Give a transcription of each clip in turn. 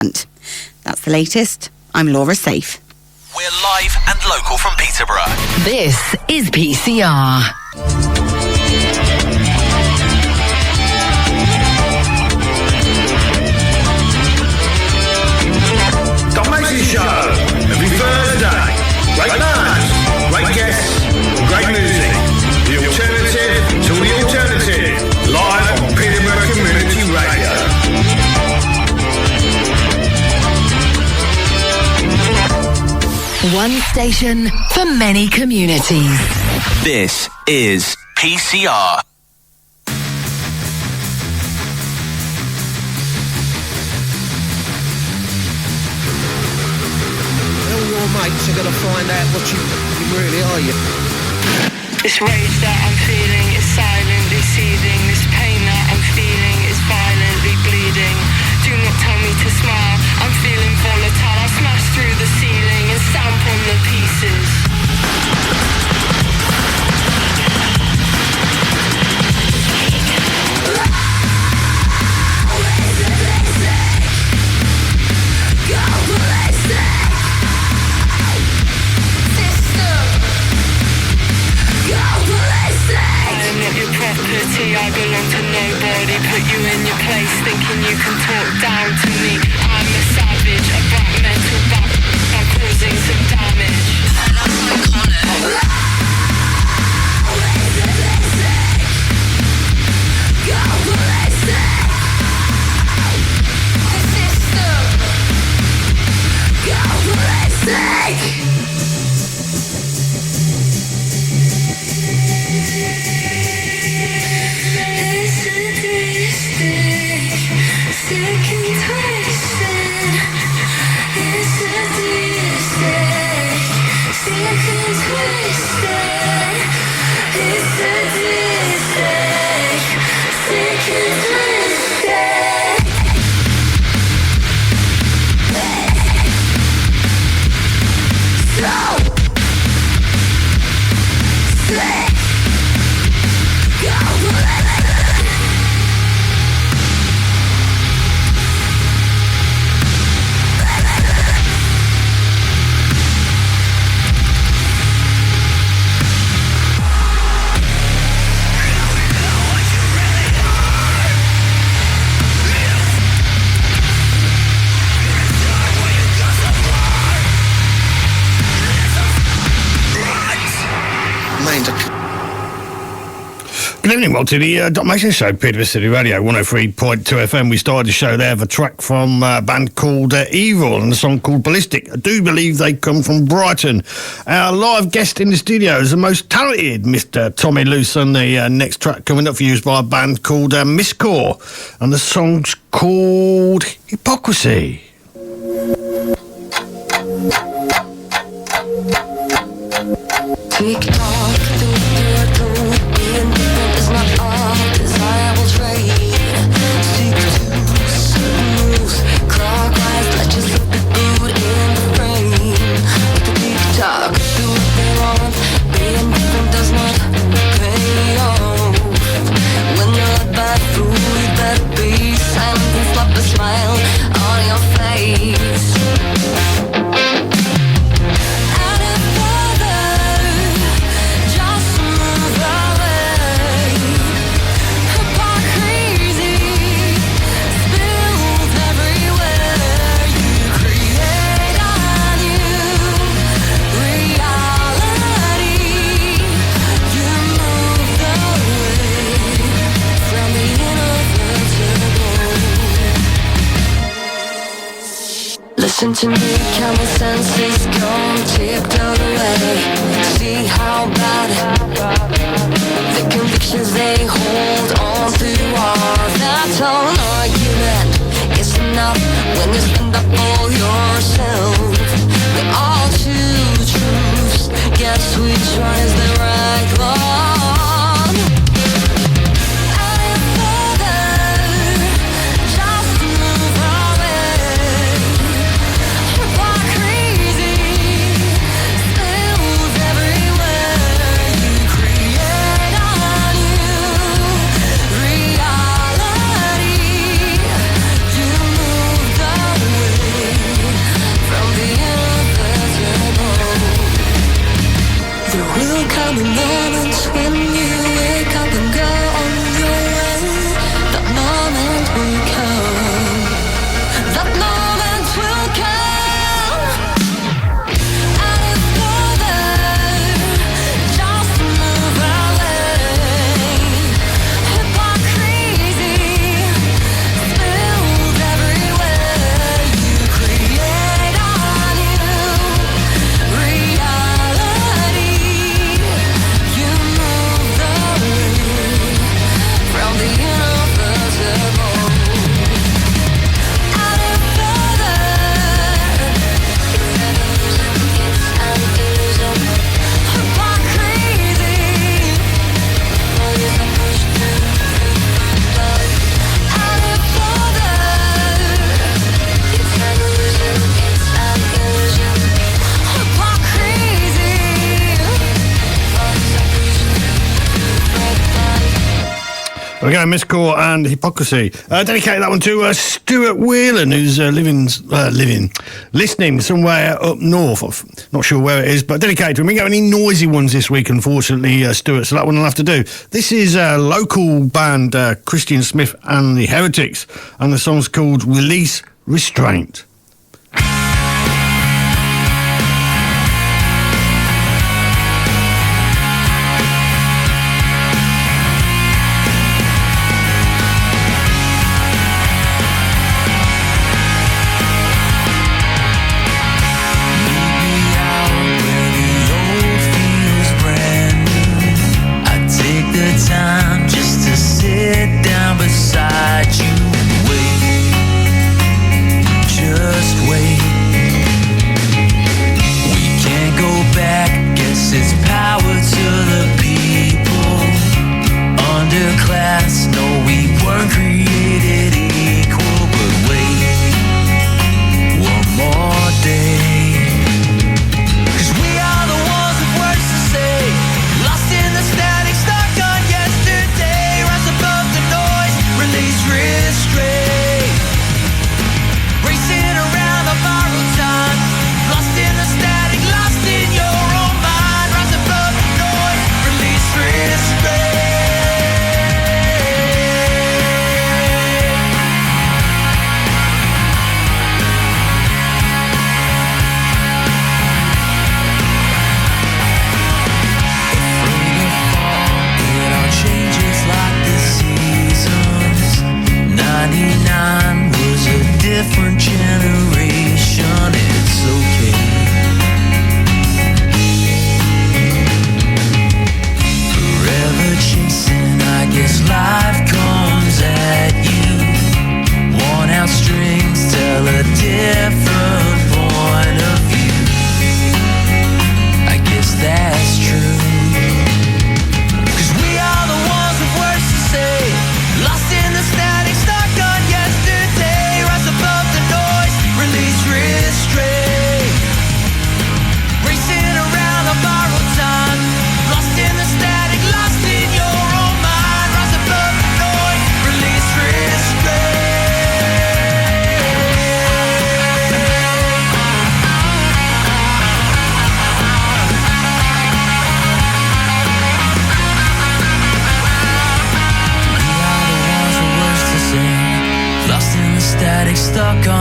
That's the latest. I'm Laura Safe. We're live and local from Peterborough. This is PCR. Show every Thursday. Great bands, great guests, great music. The alternative to the alternative. Live on Peterborough Community Radio. One station for many communities. This is PCR. Mates are gonna find out what you really are, you. This rage that I'm feeling is silently seething. This pain that I'm feeling is violently bleeding. Do not tell me to smile, I'm feeling volatile. I'll smash through the ceiling and stamp on the pieces. I belong to nobody. Put you in your place, thinking you can talk down to me. I'm a savage, a black mental back. I'm causing some damage. That's iconic. Go ballistic. The system. Go ballistic. Good evening, well, to the Dot Mason Show, Peterborough City Radio, 103.2 FM. We started the show there with a track from a band called Evil and a song called Ballistic. I do believe they come from Brighton. Our live guest in the studio is the most talented Mr. Tommy Luce, and the next track coming up for you is by a band called Miscore, and the song's called Hypocrisy. TikTok, not all desirable trait. Stick to smooth clockwise, let you slip the boot in the frame. The TikTok, do what they want. Being different does not pay off. When you're led by food, you better be silent and slap a smile on your face. Listen to me, common sense is gone, tipped away. See how bad the convictions they hold on to are. That's all an argument is enough when you stand up for yourself. We all choose truths, guess which one is the right one. Reality, you moved away. we go, Mistcore and Hypocrisy. Dedicate that one to Stuart Whelan, who's listening somewhere up north. Not sure where it is, but dedicated to him. We got any noisy ones this week, unfortunately, Stuart, so that one will have to do. This is a local band, Christian Smith and the Heretics, and the song's called Release Restraint.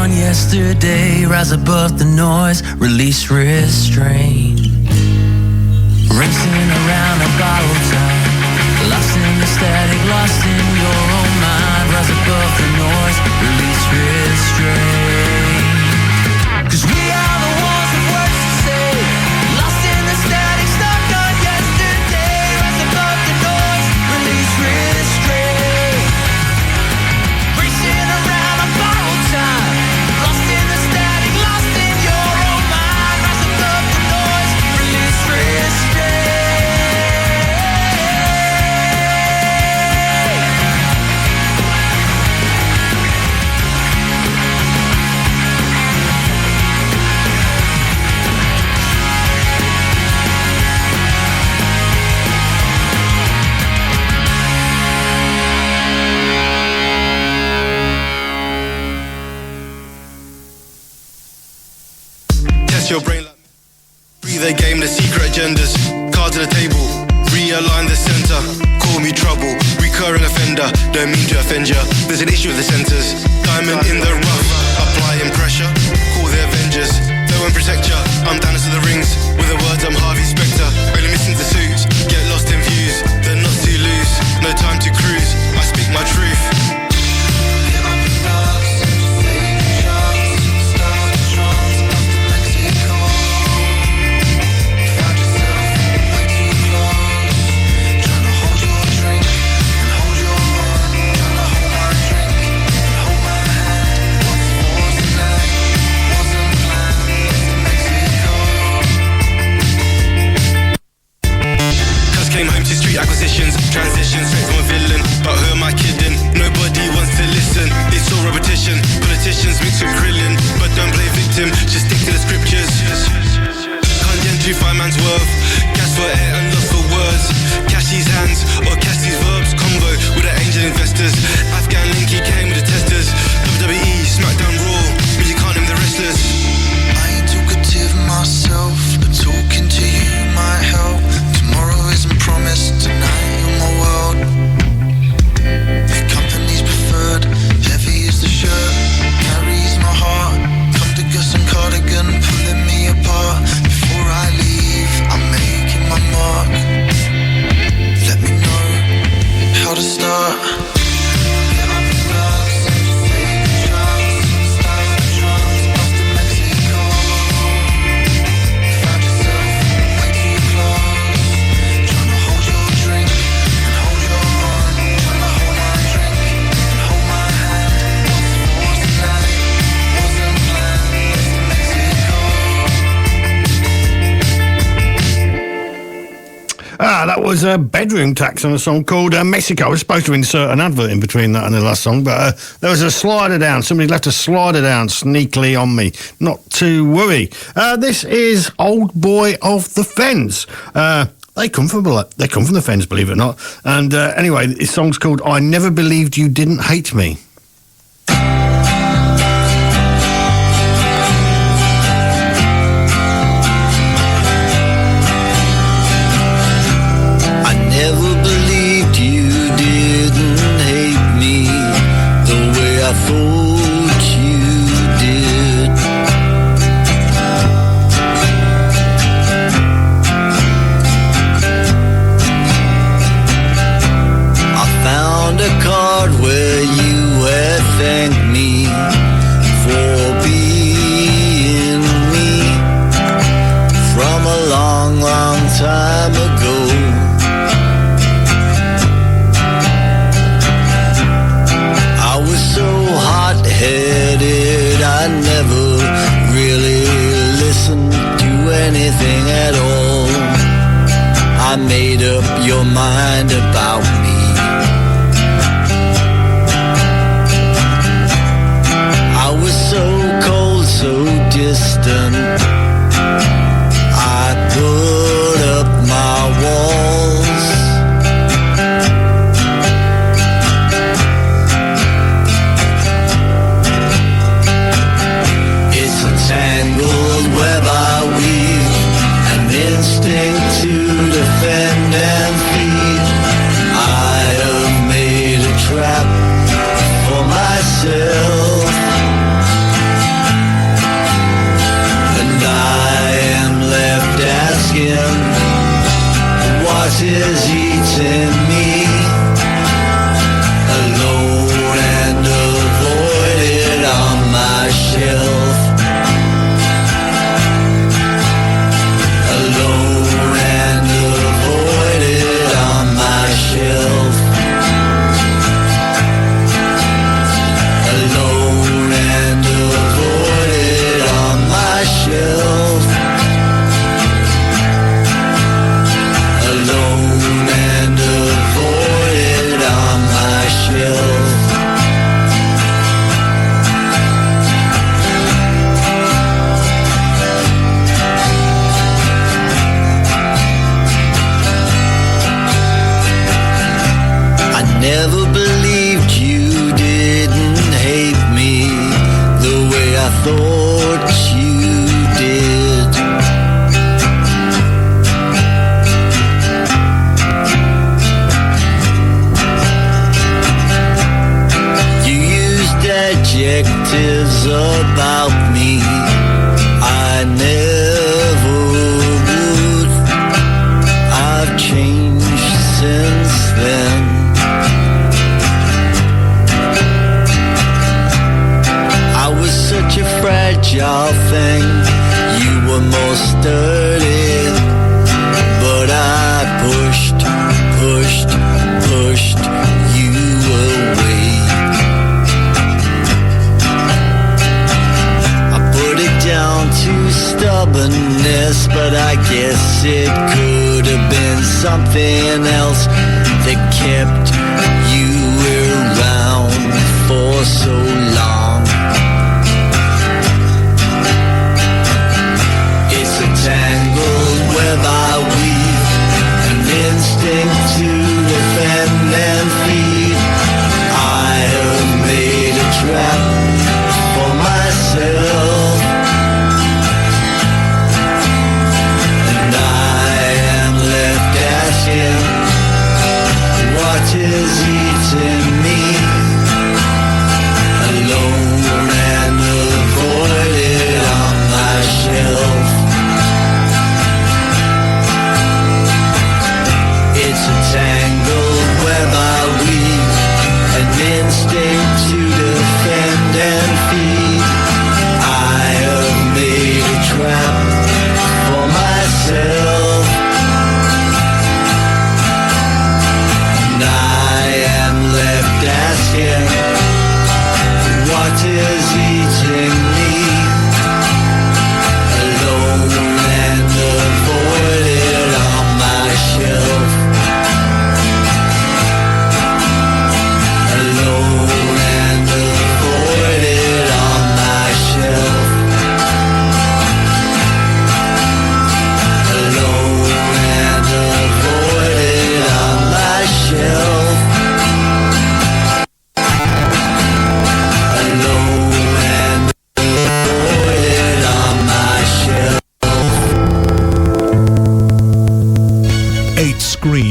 Yesterday, rise above the noise, release restraint. Racing around a bottle time, lost in the static, lost in your own mind. Rise above the noise, release restraint. 'Cause we are the ones with words to say, lost in the static, stuck on yesterday. Rise above the noise, release restraint. Racing around a bottle time, lost in the static, lost in your own mind. Rise above the noise, release restraint. Your brain like free the game, the secret agendas, cards on the table, realign the center, call me trouble, recurring offender, don't mean to offend ya, there's an issue with the centers, diamond in the rough, applying pressure, call the Avengers, no one protect ya, I'm down to the rings, with the words I'm Harvey Specter, only missing the suits, get lost in views, they're not too loose, no time to cruise, I speak my truth. Acquisitions, transitions, straight from a villain. But who am I kidding? Nobody wants to listen. It's all repetition. Politicians mix with grilling, but don't play victim. Just stick to the scriptures. Can't gentrify man's worth. Gas for air and love for words. Cash these hands or cash these verbs. Combo with an angel investor. That was Bedroom Tax on a song called Mexico. I was supposed to insert an advert in between that and the last song, but there was a slider down. Somebody left a slider down sneakily on me. Not to worry. This is Old Boy of the Fens. They come from the Fens, believe it or not. And anyway, this song's called I Never Believed You Didn't Hate Me. What is eating me?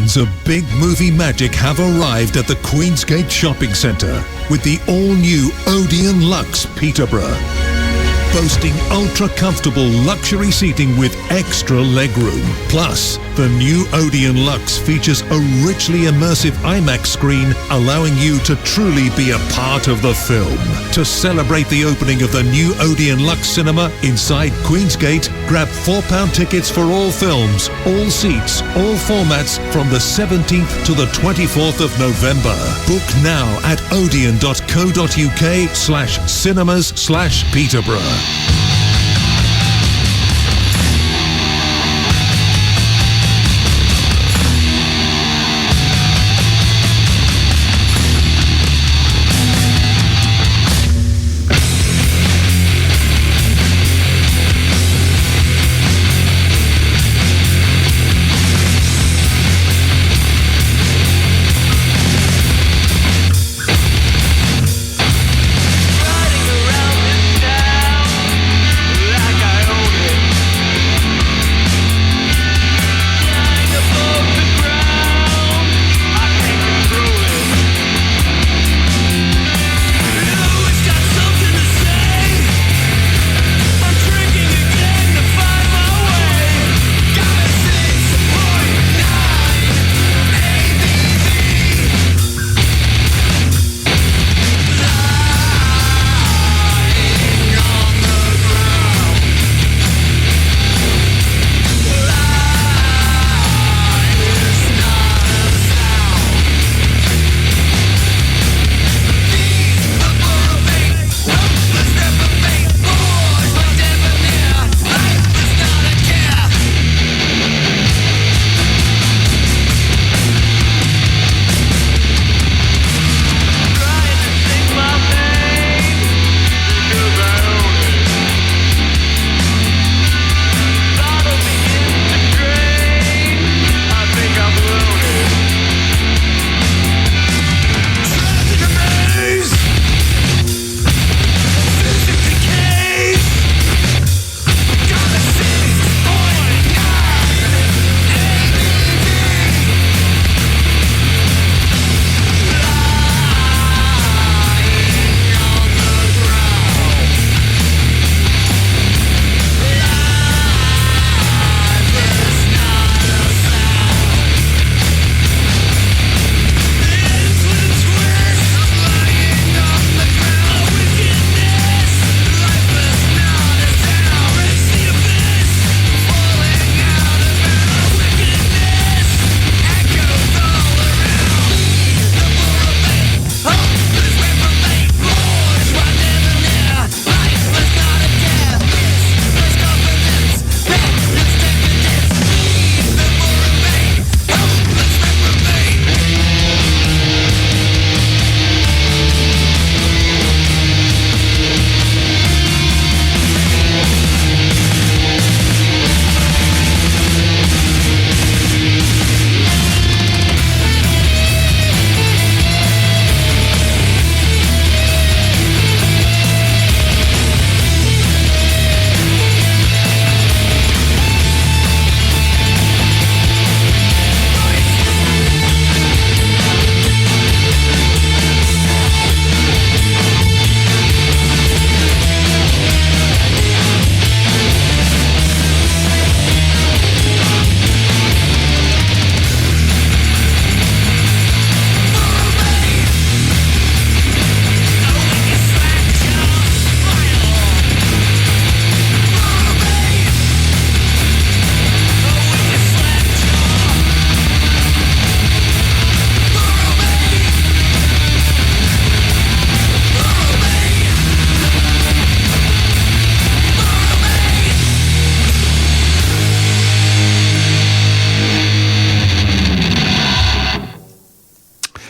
Seasons of big movie magic have arrived at the Queensgate Shopping Centre with the all-new Odeon Luxe Peterborough. Boasting ultra-comfortable luxury seating with extra legroom. Plus, the new Odeon Luxe features a richly immersive IMAX screen, allowing you to truly be a part of the film. To celebrate the opening of the new Odeon Luxe Cinema inside Queensgate, grab £4 tickets for all films, all seats, all formats from the 17th to the 24th of November. Book now at odeon.co.uk/cinemas/Peterborough.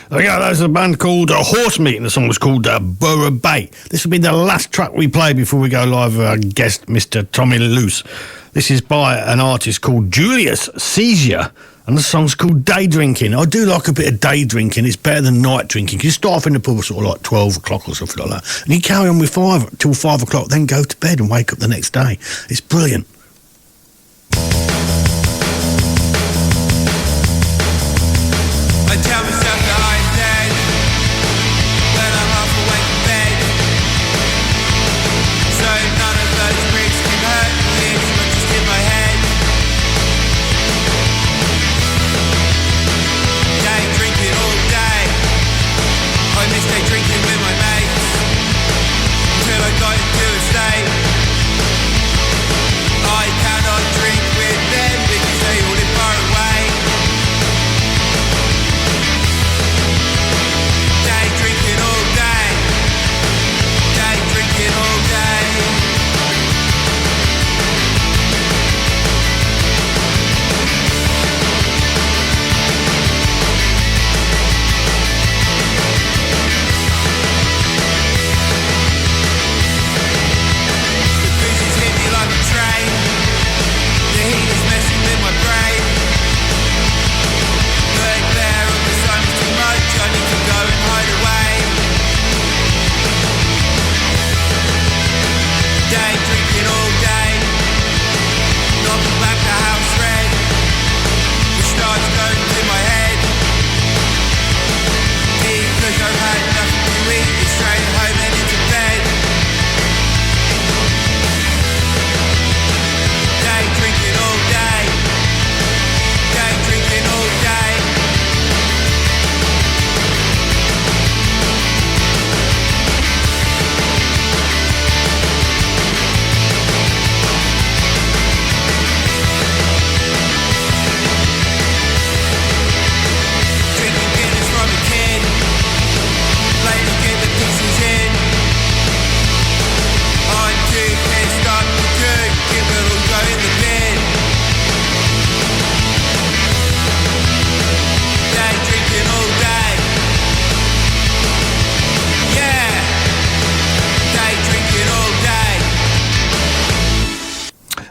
There we go, that was a band called Horse Meat, and the song was called Borough Bay. This will be the last track we play before we go live with our guest, Mr. Tommy Luce. This is by an artist called Julius Seizure, and the song's called Day Drinking. I do like a bit of day drinking. It's better than night drinking. You start off in the pub sort of like 12 o'clock or something like that, and you carry on with 5 till 5 o'clock, then go to bed and wake up the next day. It's brilliant.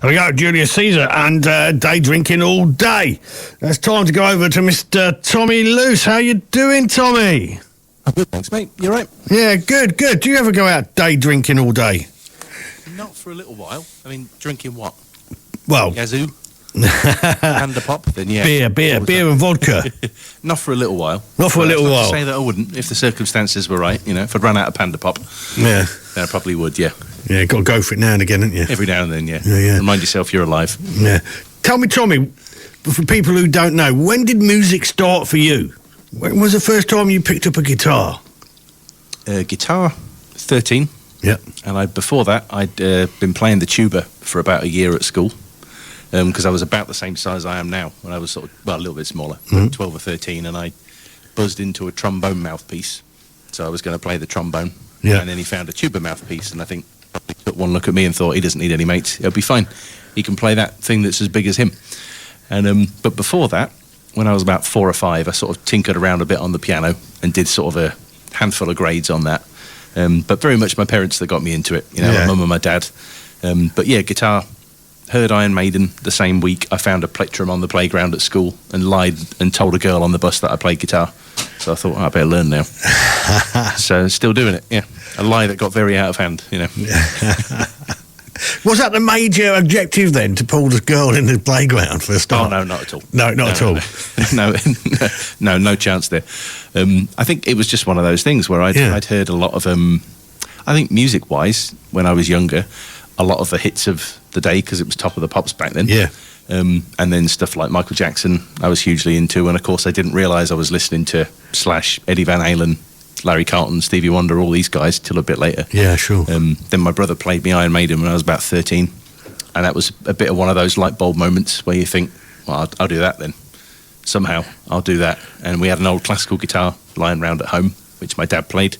There we go, Julius Caesar and Day Drinking All Day. It's time to go over to Mr. Tommy Luce. How you doing, Tommy? I'm good, thanks, mate. You all right? Yeah, good. Do you ever go out day drinking all day? Not for a little while. I mean, drinking what? Well... Yazoo? Panda pop? Then yeah. Beer and vodka. Not for a little while. Not for a little while. To say that I wouldn't, if the circumstances were right. You know, if I'd run out of Panda pop, yeah, then I probably would, yeah. Yeah, got to go for it now and again, haven't you? Every now and then, yeah. Yeah. Remind yourself you're alive. Yeah. Tell me, Tommy, for people who don't know, when did music start for you? When was the first time you picked up a guitar? Guitar, 13. Yeah. And before that, I'd been playing the tuba for about a year at school. Because I was about the same size I am now when I was a little bit smaller, 12 or 13, and I buzzed into a trombone mouthpiece. So I was going to play the trombone, and then he found a tuba mouthpiece, and I think he took one look at me and thought, he doesn't need any mates, it'll be fine. He can play that thing that's as big as him. And but before that, when I was about 4 or 5, I sort of tinkered around a bit on the piano and did sort of a handful of grades on that. But very much my parents that got me into it, my mum and my dad. But yeah, guitar. Heard Iron Maiden the same week. I found a plectrum on the playground at school and lied and told a girl on the bus that I played guitar. So I thought, I better learn now. So still doing it, yeah. A lie that got very out of hand, Was that the major objective then, to pull the girl in the playground for a start? Oh, no, not at all. No, not at all. No chance there. I think it was just one of those things where I'd heard a lot of, I think music-wise, when I was younger, a lot of the hits of the day, because it was top of the pops back then. Yeah. And then stuff like Michael Jackson, I was hugely into, and of course I didn't realise I was listening to Slash, Eddie Van Halen, Larry Carlton, Stevie Wonder, all these guys till a bit later. Yeah, sure. Then my brother played me Iron Maiden when I was about 13, and that was a bit of one of those light bulb moments where you think, well, I'll do that then. Somehow, I'll do that. And we had an old classical guitar lying around at home, which my dad played.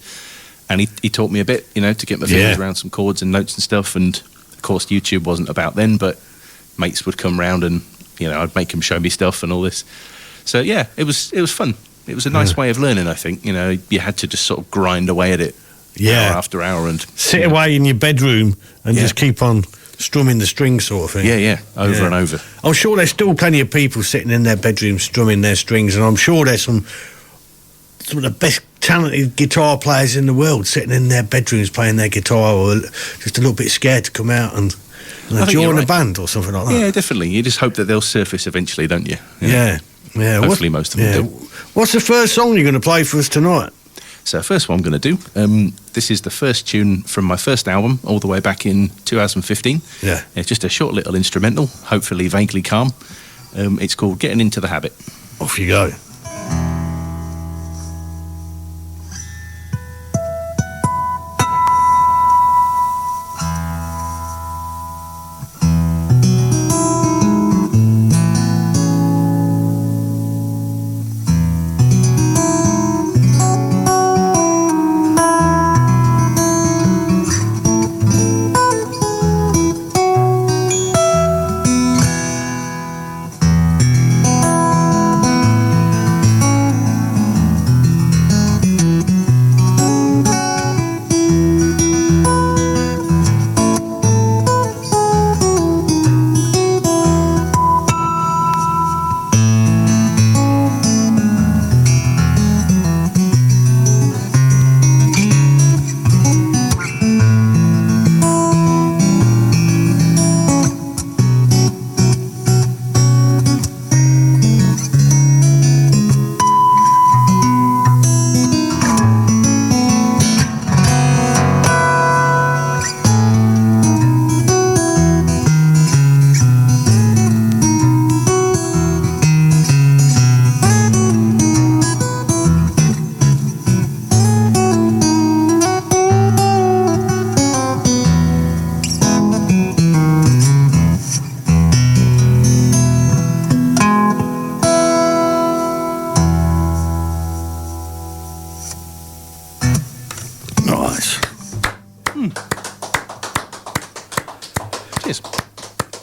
And he taught me a bit, to get my fingers around some chords and notes and stuff. And of course, YouTube wasn't about then, but mates would come round and, I'd make them show me stuff and all this. So yeah, it was fun. It was a nice way of learning, I think. You had to just sort of grind away at it hour after hour and sit away in your bedroom and just keep on strumming the strings, sort of thing. Yeah, over and over. I'm sure there's still plenty of people sitting in their bedrooms strumming their strings, and I'm sure there's some of the best talented guitar players in the world sitting in their bedrooms playing their guitar, or just a little bit scared to come out and join a band or something like that. Yeah, definitely. You just hope that they'll surface eventually, don't you? Yeah. Hopefully most of them do. What's the first song you're going to play for us tonight? So first one I'm going to do, this is the first tune from my first album, all the way back in 2015. Yeah. It's just a short little instrumental, hopefully vaguely calm. It's called Getting Into the Habit. Off you go.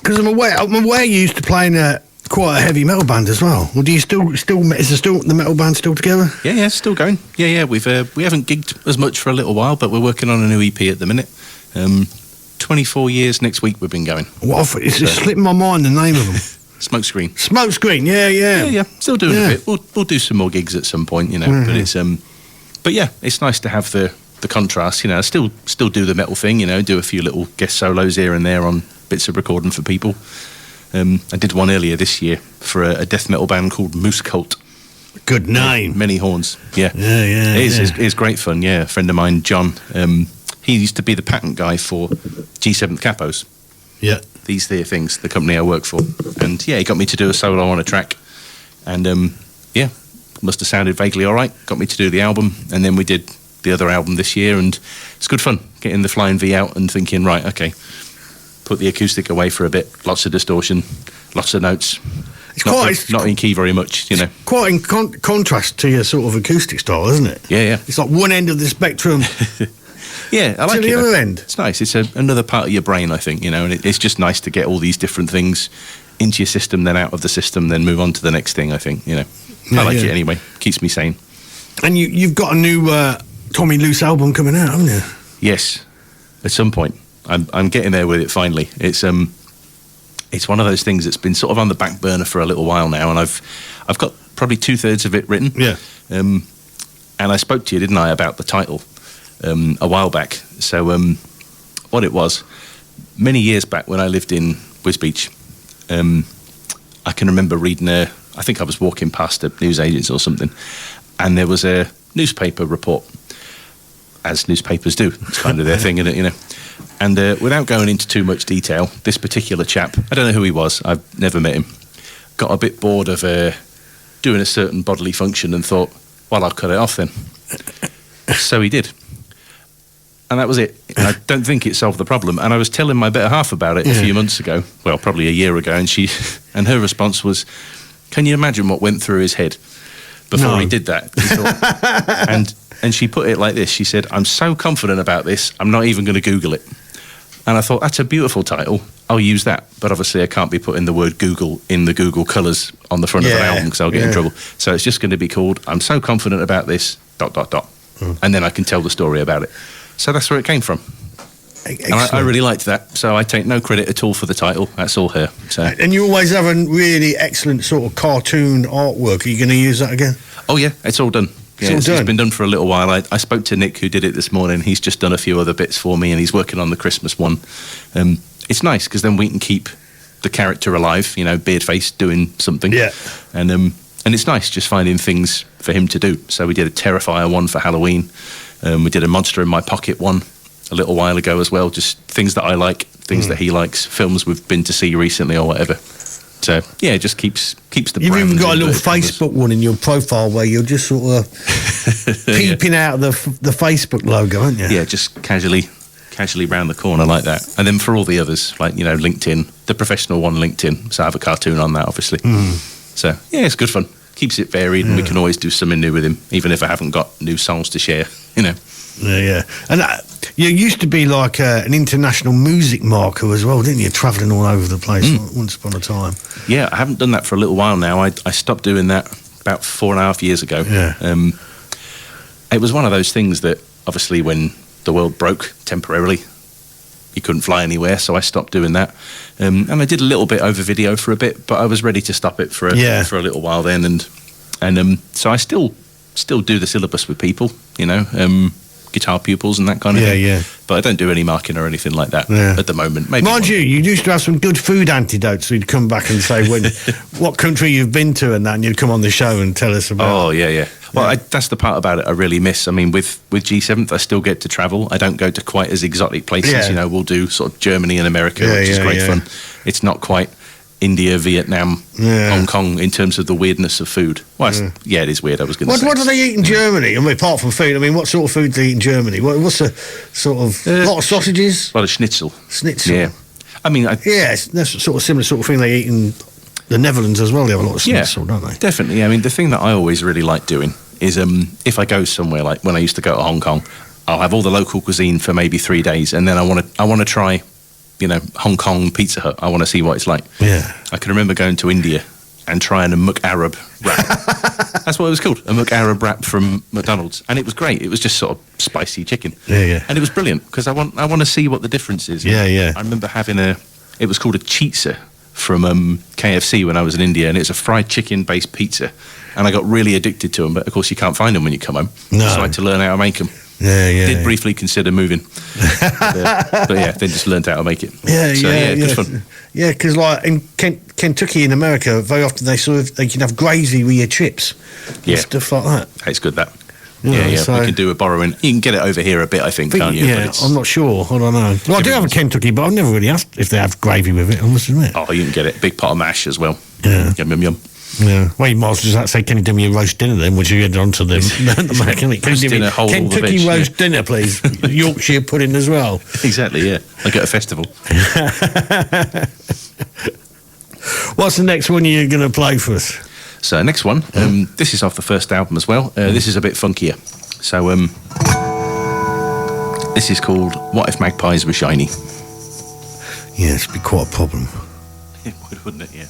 Because I'm aware you used to play in quite a heavy metal band as well. Well, do you still is the metal band still together? Yeah, still going. Yeah. We haven't gigged as much for a little while, but we're working on a new EP at the minute. 24 years next week we've been going. It's just slipping my mind the name of them. Smokescreen. Smokescreen, yeah. Still doing a bit. We'll do some more gigs at some point, But it's but yeah, it's nice to have the contrast. I still do the metal thing. Do a few little guest solos here and there on bits of recording for people. I did one earlier this year for a death metal band called Moose Cult. Good name. Many horns. Yeah. It is great fun. Yeah, a friend of mine, John. He used to be the patent guy for G7 Capos. Yeah. These things, the company I work for. And he got me to do a solo on a track. And must have sounded vaguely all right. Got me to do the album. And then we did the other album this year. And it's good fun getting the Flying V out and thinking, right, okay, put the acoustic away for a bit. Lots of distortion, lots of notes. It's not in key very much, Quite in contrast to your sort of acoustic style, isn't it? Yeah. It's like one end of the spectrum. Yeah, I like to it. the other end. It's nice. It's another part of your brain, I think, and it's just nice to get all these different things into your system, then out of the system, then move on to the next thing, I think, I like it anyway. Keeps me sane. And you've got a new Tommy Loose album coming out, haven't you? Yes, at some point. I'm getting there with it finally. It's one of those things that's been sort of on the back burner for a little while now, and I've got probably 2/3 of it written. Yeah. And I spoke to you, didn't I, about the title a while back. So what it was, many years back when I lived in Wisbech, I can remember reading I think I was walking past a newsagents or something, and there was a newspaper report, as newspapers do. It's kind of their thing, isn't it, And without going into too much detail, this particular chap, I don't know who he was, I've never met him, got a bit bored of doing a certain bodily function and thought, well, I'll cut it off then. So he did. And that was it. And I don't think it solved the problem. And I was telling my better half about it a few months ago, well, probably a year ago, and her response was, can you imagine what went through his head before he did that? He thought, and she put it like this. She said, I'm so confident about this, I'm not even going to Google it. And I thought, that's a beautiful title. I'll use that. But obviously I can't be putting the word Google in the Google colours on the front of an album because I'll get in trouble. So it's just going to be called, I'm so confident about this, ... And then I can tell the story about it. So that's where it came from. And I really liked that. So I take no credit at all for the title. That's all her. So. And you always have a really excellent sort of cartoon artwork. Are you going to use that again? Oh, yeah. It's all done. It's been done for a little while. I spoke to Nick, who did it this morning. He's just done a few other bits for me, and he's working on the Christmas one. It's nice, because then we can keep the character alive, beard face doing something. Yeah. And it's nice just finding things for him to do. So we did a Terrifier one for Halloween. We did a Monster in My Pocket one a little while ago as well. Just things that I like, things that he likes, films we've been to see recently or whatever. So, yeah, it just keeps the You've brand. even got a little Facebook one in your profile where you're just sort of peeping out of the Facebook logo, aren't you? Yeah, just casually round the corner like that. And then for all the others, like, LinkedIn, the professional one, LinkedIn. So I have a cartoon on that, obviously. So, yeah, it's good fun. Keeps it varied, and we can always do something new with him, even if I haven't got new songs to share, Yeah. And you used to be like an international music marker as well, didn't you? Travelling all over the place once upon a time. Yeah, I haven't done that for a little while now. I stopped doing that about 4.5 years ago. Yeah. It was one of those things that, obviously, when the world broke temporarily, you couldn't fly anywhere, so I stopped doing that. And I did a little bit over video for a bit, but I was ready to stop it for a little while then. And so I still do the syllabus with people, guitar pupils and that kind of thing. Yeah. But I don't do any marking or anything like that at the moment. Maybe Mind you used to have some good food antidotes. So you'd come back and say what country you've been to and that, and you'd come on the show and tell us about. Oh, yeah. Well, that's the part about it I really miss. I mean, with G7th, I still get to travel. I don't go to quite as exotic places. Yeah. We'll do sort of Germany and America, which is great fun. It's not quite India, Vietnam, Hong Kong in terms of the weirdness of food. Well, it is weird. I was going to say. What do they eat in Germany? I mean, apart from food, what sort of food do they eat in Germany? What's the sort of a lot of sausages? A lot of schnitzel. Yeah. I mean, that's sort of similar sort of thing they eat in the Netherlands as well. They have a lot of schnitzel, don't they? Definitely. I mean, the thing that I always really like doing is if I go somewhere, like when I used to go to Hong Kong, I'll have all the local cuisine for maybe 3 days, and then I want to try Hong Kong Pizza Hut. I want to see what it's like. Yeah. I can remember going to India and trying a McArab wrap. That's what it was called, a McArab wrap from McDonald's, and it was great. It was just sort of spicy chicken. Yeah. And it was brilliant because I want to see what the difference is. Yeah. I remember having it was called a chitza from KFC when I was in India, and it's a fried chicken-based pizza. And I got really addicted to them, but of course you can't find them when you come home. No. So I had to learn how to make them. Yeah. Did briefly consider moving, but yeah, then just learned how to make it. It was fun. Yeah, because like in Kentucky in America, very often they can have gravy with your chips. Yeah, and stuff like that. It's good that. Yeah. So We can do a borrowing. You can get it over here a bit, I think, can't you? Yeah, I'm not sure. I don't know. Well, I do have a Kentucky, but I've never really asked if they have gravy with it. I must admit. Oh, you can get it. Big pot of mash as well. Yeah. Yum. Yeah. Well, you might as well just say, can you do me a roast dinner then? Would you get on to them? Kentucky roast dinner, please. Yorkshire pudding as well. Exactly, yeah. Like at a festival. What's the next one you're going to play for us? So, next one. This is off the first album as well. This is a bit funkier. So, this is called What If Magpies Were Shiny? Yeah, it'd be quite a problem. It would, wouldn't it? Yeah.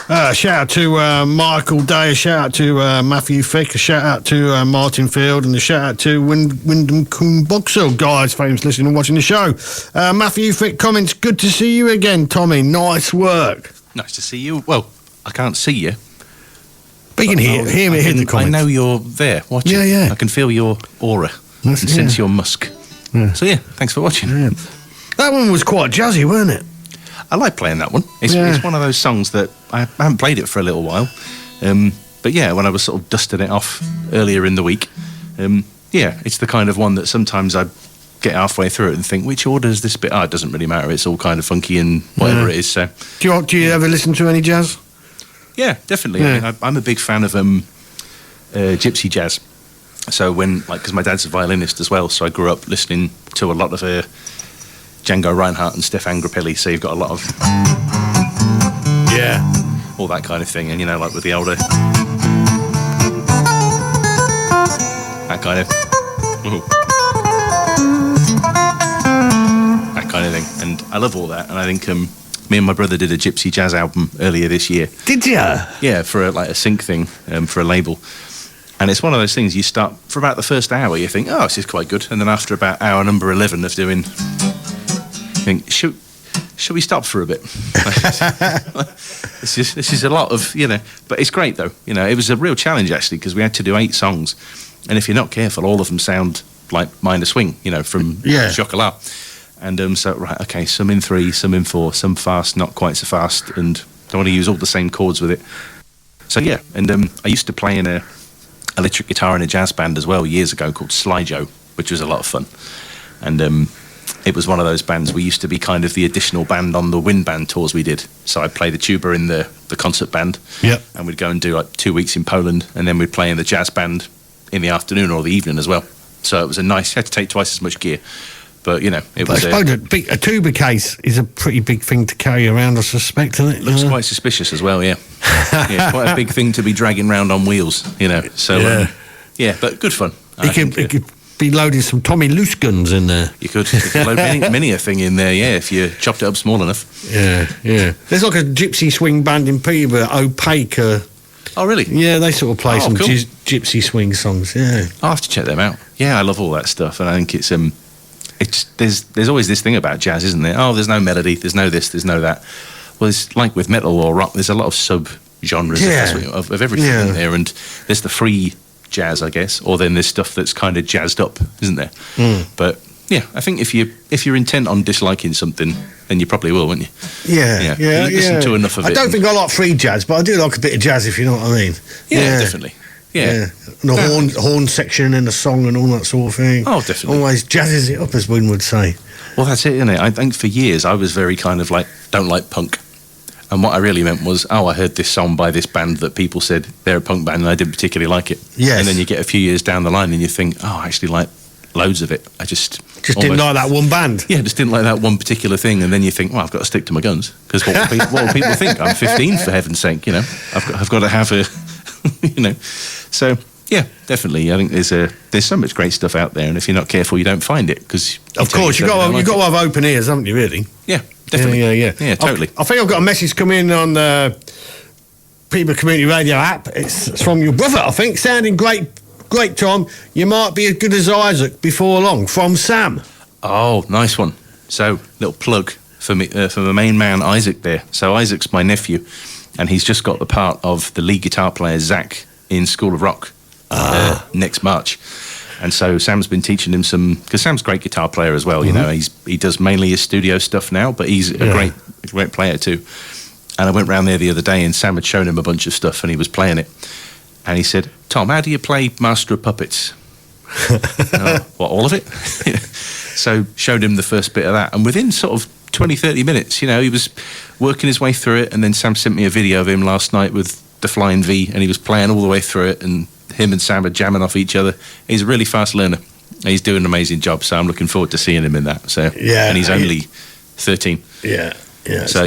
Shout out to Michael Day, a shout out to Matthew Fick, a shout out to Martin Field, and a shout out to Wyndham Coon Boxall, guys, famous listening and watching the show. Matthew Fick comments, good to see you again, Tommy. Nice work. Nice to see you. Well, I can't see you. But you can hear me in the comments. I know you're there watching. Yeah. I can feel your aura and sense your musk. Yeah. So, thanks for watching. Yeah. That one was quite jazzy, wasn't it? I like playing that one. It's one of those songs that I haven't played it for a little while. But when I was sort of dusting it off earlier in the week, it's the kind of one that sometimes I get halfway through it and think, which order is this bit? Oh, it doesn't really matter. It's all kind of funky and whatever it is. So, do you ever listen to any jazz? Yeah, definitely. Yeah. I mean, I'm a big fan of gypsy jazz. So because my dad's a violinist as well, so I grew up listening to a lot of Django Reinhardt and Stefan Grappelli, so you've got a lot of all that kind of thing, and like with the older that kind of thing, and I love all that, and I think me and my brother did a gypsy jazz album earlier this year. Did you? Yeah, for a sync thing, for a label. And it's one of those things you start, for about the first hour, you think, oh, this is quite good. And then after about hour number 11 of doing, you think, should we stop for a bit? This is a lot of, but it's great though. It was a real challenge actually, because we had to do 8 songs. And if you're not careful, all of them sound like Minor Swing, from Chocolat. And some in 3, some in 4, some fast, not quite so fast, and don't want to use all the same chords with it. So and I used to play in a electric guitar in a jazz band as well years ago called Sly Joe, which was a lot of fun. And it was one of those bands. We used to be kind of the additional band on the wind band tours we did. So I'd play the tuba in the concert band, and we'd go and do 2 weeks in Poland, and then we'd play in the jazz band in the afternoon or the evening as well. So it was had to take twice as much gear. But, it was... I suppose a tuba case is a pretty big thing to carry around, I suspect, isn't it? Looks quite suspicious as well, yeah. Quite a big thing to be dragging around on wheels, So, but good fun. You could be loading some Tommy Loose guns in there. You could load many a thing in there, if you chopped it up small enough. Yeah. There's like a gypsy swing band in Peterborough, Opaque. Oh, really? Yeah, they sort of play some cool. gypsy swing songs, I'll have to check them out. Yeah, I love all that stuff, and I think it's there's always this thing about jazz, isn't there? Oh, there's no melody, there's no this, there's no that. Well, it's like with metal or rock, there's a lot of sub-genres of everything in there, and there's the free jazz, I guess, or then there's stuff that's kind of jazzed up, isn't there? But I think if you're intent on disliking something, then you probably will, won't you? Yeah. Listen to enough of it. I don't think I like free jazz, but I do like a bit of jazz, if you know what I mean. Yeah. Definitely. Yeah. And the horn section in the song and all that sort of thing. Oh, definitely. Always jazzes it up, as Wynne would say. Well, that's it, isn't it? I think for years I was very kind of don't like punk. And what I really meant was, I heard this song by this band that people said they're a punk band and I didn't particularly like it. Yes. And then you get a few years down the line and you think, I actually like loads of it. I just didn't like that one band. Yeah, just didn't like that one particular thing. And then you think, I've got to stick to my guns. Because what will people think? I'm 15, for heaven's sake, I've got to have a, So, yeah, definitely. I think there's so much great stuff out there, and if you're not careful, you don't find it. Because of course, you've got to have open ears, haven't you, really? Yeah, definitely. Yeah, totally. I think I've got a message coming in on the Peterborough Community Radio app. It's from your brother, I think. Sounding great, Tom. You might be as good as Isaac before long. From Sam. Oh, nice one. So, little plug for me for the main man, Isaac, there. So, Isaac's my nephew, and he's just got the part of the lead guitar player, Zach, in School of Rock next March. And so Sam's been teaching him because Sam's a great guitar player as well. He does mainly his studio stuff now, but he's a great player too. And I went round there the other day and Sam had shown him a bunch of stuff and he was playing it. And he said, Tom, how do you play Master of Puppets? What, all of it? So showed him the first bit of that. And within sort of 20, 30 minutes, he was working his way through it. And then Sam sent me a video of him last night with the Flying V, and he was playing all the way through it, and him and Sam are jamming off each other. He's a really fast learner. He's doing an amazing job, so I'm looking forward to seeing him in that. So and he's only 13. Yeah. So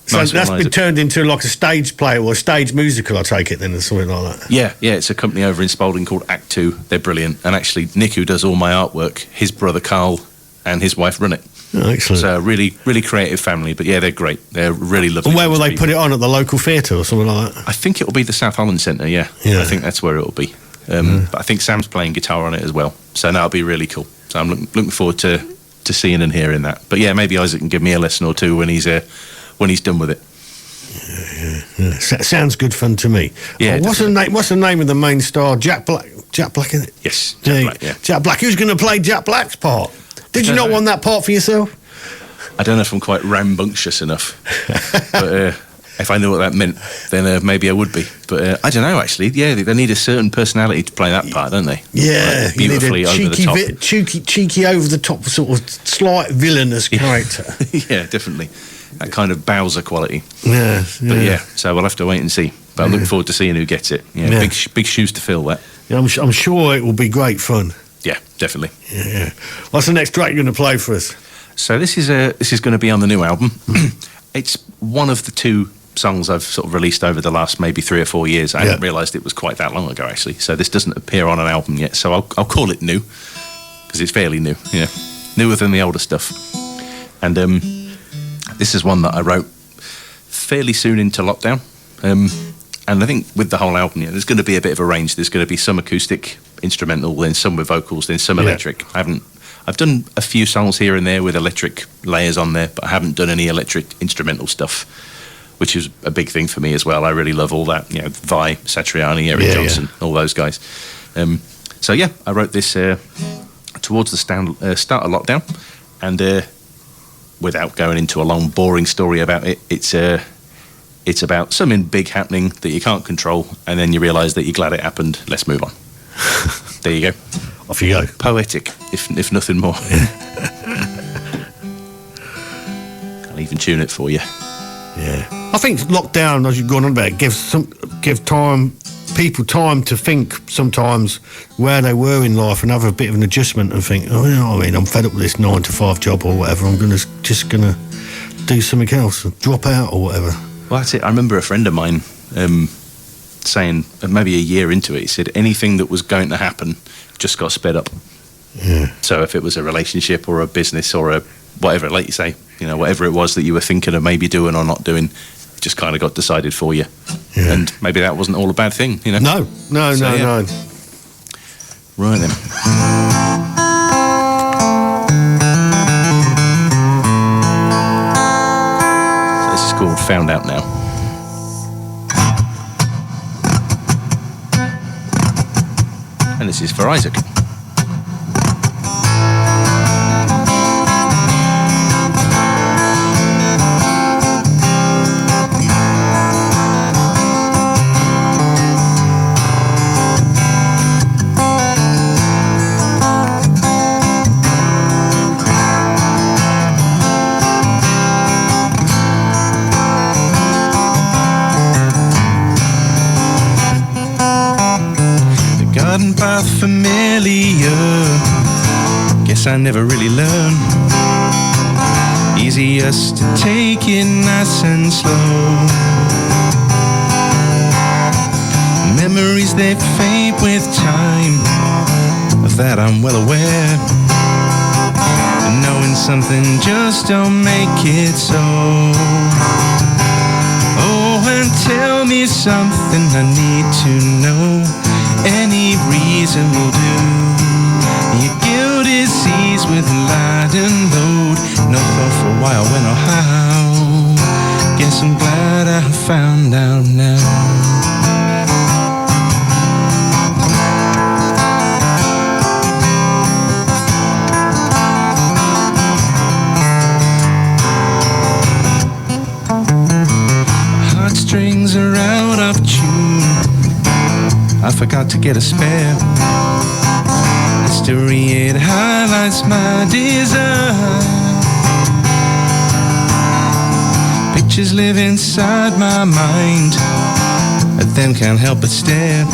So nice that's been turned into like a stage play or a stage musical, I take it then, or something like that. Yeah, it's a company over in Spalding called Act 2. They're brilliant. And actually, Nick, who does all my artwork, his brother Carl and his wife run it. Oh, excellent. So really, really creative family. But yeah, they're great. They're really lovely. And where will they people. put it on, at the local theatre or something like that? I think it will be the South Holland Centre. Yeah. I think that's where it will be. But I think Sam's playing guitar on it as well. So that'll be really cool. So I'm looking forward to seeing and hearing that. But yeah, maybe Isaac can give me a lesson or two when he's done with it. Yeah. Sounds good fun to me. Yeah. What's the name of the main star? Jack Black. Jack Black, isn't it? Yes. Jack Black. Yeah. Jack Black. Who's going to play Jack Black's part? Did you not want that part for yourself? I don't know if I'm quite rambunctious enough. But if I knew what that meant, then maybe I would be. But I don't know, actually. Yeah, they need a certain personality to play that part, don't they? Yeah, like, beautifully you need a over the top. Cheeky over the top, sort of slight villainous character. Yeah, definitely. That kind of Bowser quality. Yeah. But yeah, so we'll have to wait and see. But I'm looking forward to seeing who gets it. Yeah. Big shoes to fill, that. Yeah, I'm sure it will be great fun. Yeah, definitely. Yeah. What's the next track you're going to play for us? So this is going to be on the new album. It's one of the two songs I've sort of released over the last maybe 3 or 4 years. I hadn't realised it was quite that long ago, actually. So this doesn't appear on an album yet. So I'll call it new, because it's fairly new. Yeah, newer than the older stuff. And this is one that I wrote fairly soon into lockdown. And I think with the whole album, there's going to be a bit of a range. There's going to be some acoustic, instrumental, then some with vocals, then some electric. I've done a few songs here and there with electric layers on there, but I haven't done any electric instrumental stuff, which is a big thing for me as well. I really love all that, Vi, Satriani, Eric Johnson, all those guys. So yeah, I wrote this towards the start of lockdown, and without going into a long, boring story about it, it's about something big happening that you can't control, and then you realise that you're glad it happened. Let's move on. There you go. Off you go. Poetic, if nothing more. I'll even tune it for you. Yeah. I think lockdown, as you've gone on about, give people time to think sometimes where they were in life and have a bit of an adjustment and think, I'm fed up with this 9 to 5 job or whatever. I'm just gonna do something else, drop out or whatever. Well, that's it. I remember a friend of mine saying, maybe a year into it, he said anything that was going to happen just got sped up. Yeah. So if it was a relationship or a business or a whatever, like you say, whatever it was that you were thinking of maybe doing or not doing, it just kind of got decided for you. Yeah. And maybe that wasn't all a bad thing, No. Right then. So this is called Found Out Now. And this is for Isaac. Path familiar, guess I never really learned. Easiest to take it nice and slow. Memories they fade with time, of that I'm well aware. And knowing something just don't make it so. Oh, and tell me something I need to know. Any reason will do. Your guilt is seized with light and load. No thought for why or when or how. Guess I'm glad I found out now. My heartstrings are out of tune. I forgot to get a spare. History, it highlights my desire. Pictures live inside my mind, but then can't help but stare.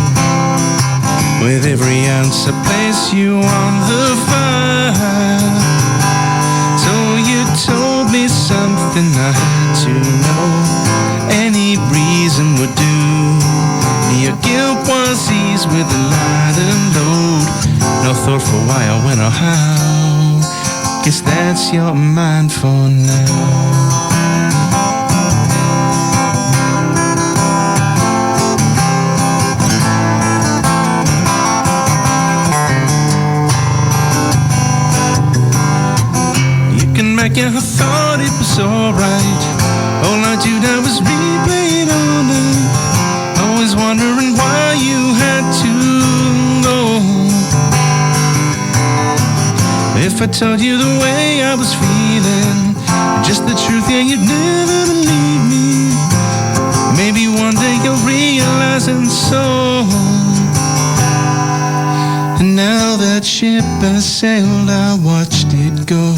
With every ounce I place you on the fire. So you told me something I had to know. Any reason would do. Your guilt was seized with a light and load. No thought for why or when or how. Guess that's your mind for now. Back and I thought it was alright. All I do now is replay it all night. Always wondering why you had to go. If I told you the way I was feeling, just the truth, yeah, you'd never believe me. Maybe one day you'll realize, and so. And now that ship has sailed, I watched it go.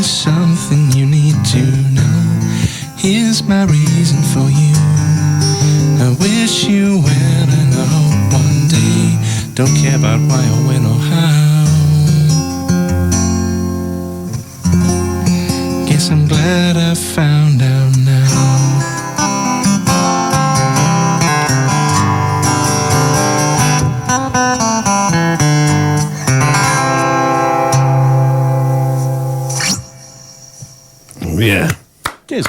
Something you need to know. Here's my reason for you. I wish you well, and I hope one day. Don't care about why or when or how. Guess I'm glad I found out now. Yeah. Cheers.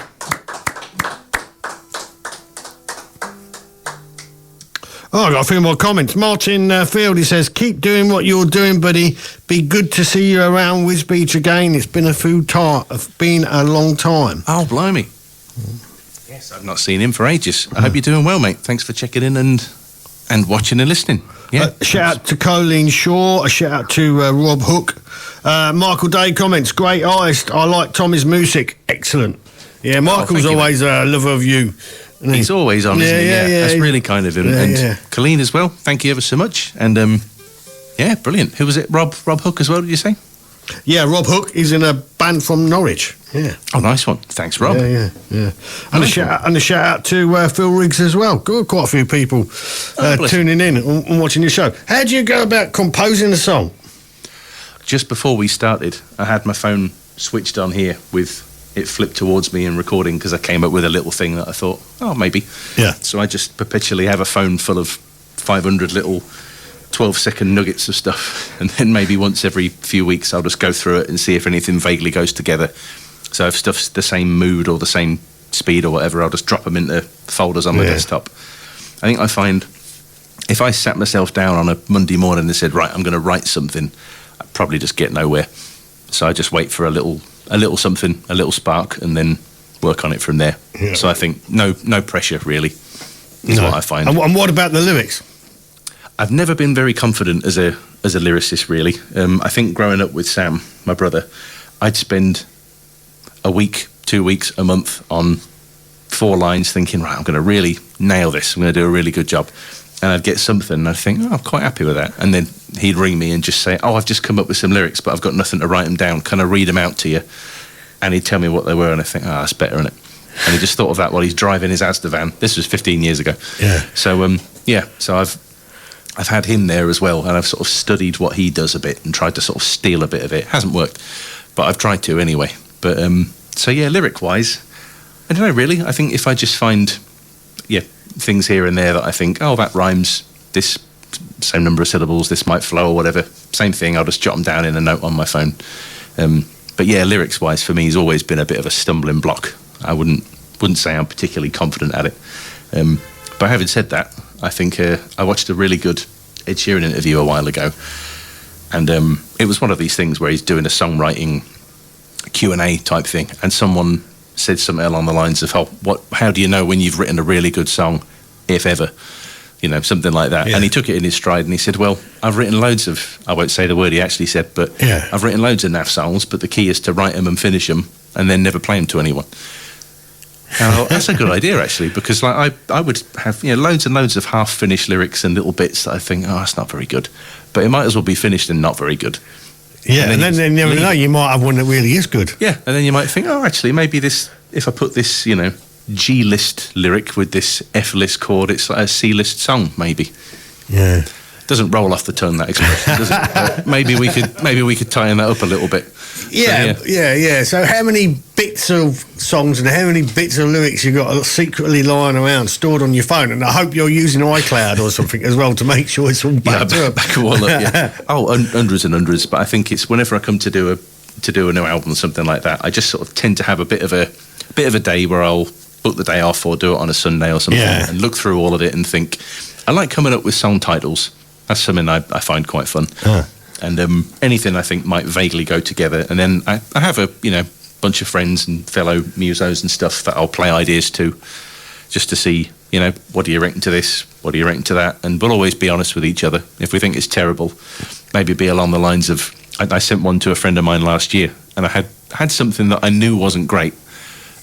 Oh, I've got a few more comments. Martin Field, he says, keep doing what you're doing, buddy. Be good to see you around Wisbeach again. It's been been a long time. Oh, blimey. Yes, I've not seen him for ages. I hope you're doing well, mate. Thanks for checking in and watching and listening. Yeah. Shout out to Colleen Shaw. A shout out to Rob Hook. Michael Day comments, great artist. I like Tommy's music. Excellent. Yeah, Michael's always a lover of you. He's always on, isn't he? Yeah. That's really kind of him. And Colleen as well. Thank you ever so much. And yeah, brilliant. Who was it? Rob Hook as well, did you say? Yeah, Rob Hook. He's in a band from Norwich. Yeah. Oh, nice one. Thanks, Rob. Yeah. And a shout out to Phil Riggs as well. Quite a few people tuning in and watching your show. How do you go about composing a song? Just before we started, I had my phone switched on here with it flipped towards me and recording because I came up with a little thing that I thought, oh, maybe. Yeah. So I just perpetually have a phone full of 500 little 12-second nuggets of stuff, and then maybe once every few weeks I'll just go through it and see if anything vaguely goes together. So if stuff's the same mood or the same speed or whatever, I'll just drop them into folders on my desktop. I think I find if I sat myself down on a Monday morning and said, right, I'm going to write something, I'd probably just get nowhere. So I just wait for a little something, a little spark, and then work on it from there. Yeah. So I think no pressure really is what I find. And what about the lyrics? I've never been very confident as a lyricist, really. I think growing up with Sam, my brother, I'd spend a week, 2 weeks, a month on 4 lines thinking, right, I'm going to really nail this. I'm going to do a really good job. And I'd get something and I'd think, oh, I'm quite happy with that. And then he'd ring me and just say, oh, I've just come up with some lyrics, but I've got nothing to write them down. Can I read them out to you? And he'd tell me what they were, and I think, oh, that's better, isn't it? And he just thought of that while he's driving his Asda van. This was 15 years ago. Yeah. So, so I've had him there as well, and I've sort of studied what he does a bit and tried to sort of steal a bit of it. Hasn't worked, but I've tried to anyway. But, lyric-wise, I don't know, really. I think if I just find, things here and there that I think, oh, that rhymes, this same number of syllables, this might flow or whatever, same thing, I'll just jot them down in a note on my phone. But lyrics-wise, for me, has always been a bit of a stumbling block. I wouldn't say I'm particularly confident at it. But having said that, I think I watched a really good Ed Sheeran interview a while ago, and it was one of these things where he's doing a songwriting Q&A type thing, and someone said something along the lines of, how do you know when you've written a really good song, if ever? Something like that. Yeah. And he took it in his stride and he said, well, I've written loads of, I won't say the word he actually said, but I've written loads of naff songs, but the key is to write them and finish them and then never play them to anyone. That's a good idea, actually, because I would have loads and loads of half-finished lyrics and little bits that I think, that's not very good. But it might as well be finished and not very good. Yeah, and then you never know, you might have one that really is good. Yeah, and then you might think, actually, maybe this, if I put this, G-list lyric with this F-list chord, it's like a C-list song, maybe. Yeah. Doesn't roll off the tongue, that expression, does it? maybe we could tighten that up a little bit. Yeah. So how many bits of songs and how many bits of lyrics you got secretly lying around, stored on your phone? And I hope you're using iCloud or something as well to make sure it's all backed up. Back all up, yeah. Hundreds and hundreds. But I think it's whenever I come to do a new album or something like that, I just sort of tend to have a bit of a day where I'll book the day off or do it on a Sunday or something and look through all of it and think. I like coming up with song titles. That's something I find quite fun. And anything I think might vaguely go together. And then I have a bunch of friends and fellow musos and stuff that I'll play ideas to, just to see, what do you reckon to this? What do you reckon to that? And we'll always be honest with each other. If we think it's terrible, maybe be along the lines of, I sent one to a friend of mine last year, and I had something that I knew wasn't great,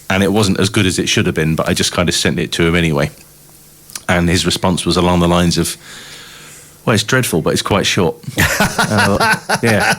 and it wasn't as good as it should have been, but I just kind of sent it to him anyway. And his response was along the lines of, well, it's dreadful, but it's quite short. Now,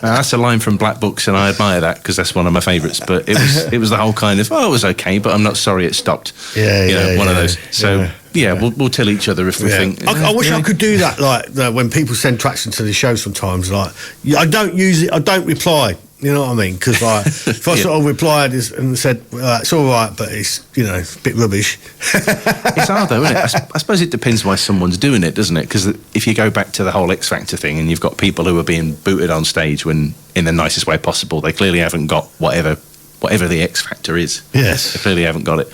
that's a line from Black Books, and I admire that because that's one of my favourites. But it was the whole kind of, it was okay, but I'm not sorry it stopped. One of those. So we'll tell each other if we think. I wish I could do that. Like when people send tracks into the show, sometimes like I don't use it. I don't reply. You know what I mean? Because if I sort of replied and said, it's all right, but it's, it's a bit rubbish. It's hard though, isn't it? I suppose it depends why someone's doing it, doesn't it? Because if you go back to the whole X Factor thing and you've got people who are being booted on stage when, in the nicest way possible, they clearly haven't got whatever the X Factor is. Yes. They clearly haven't got it.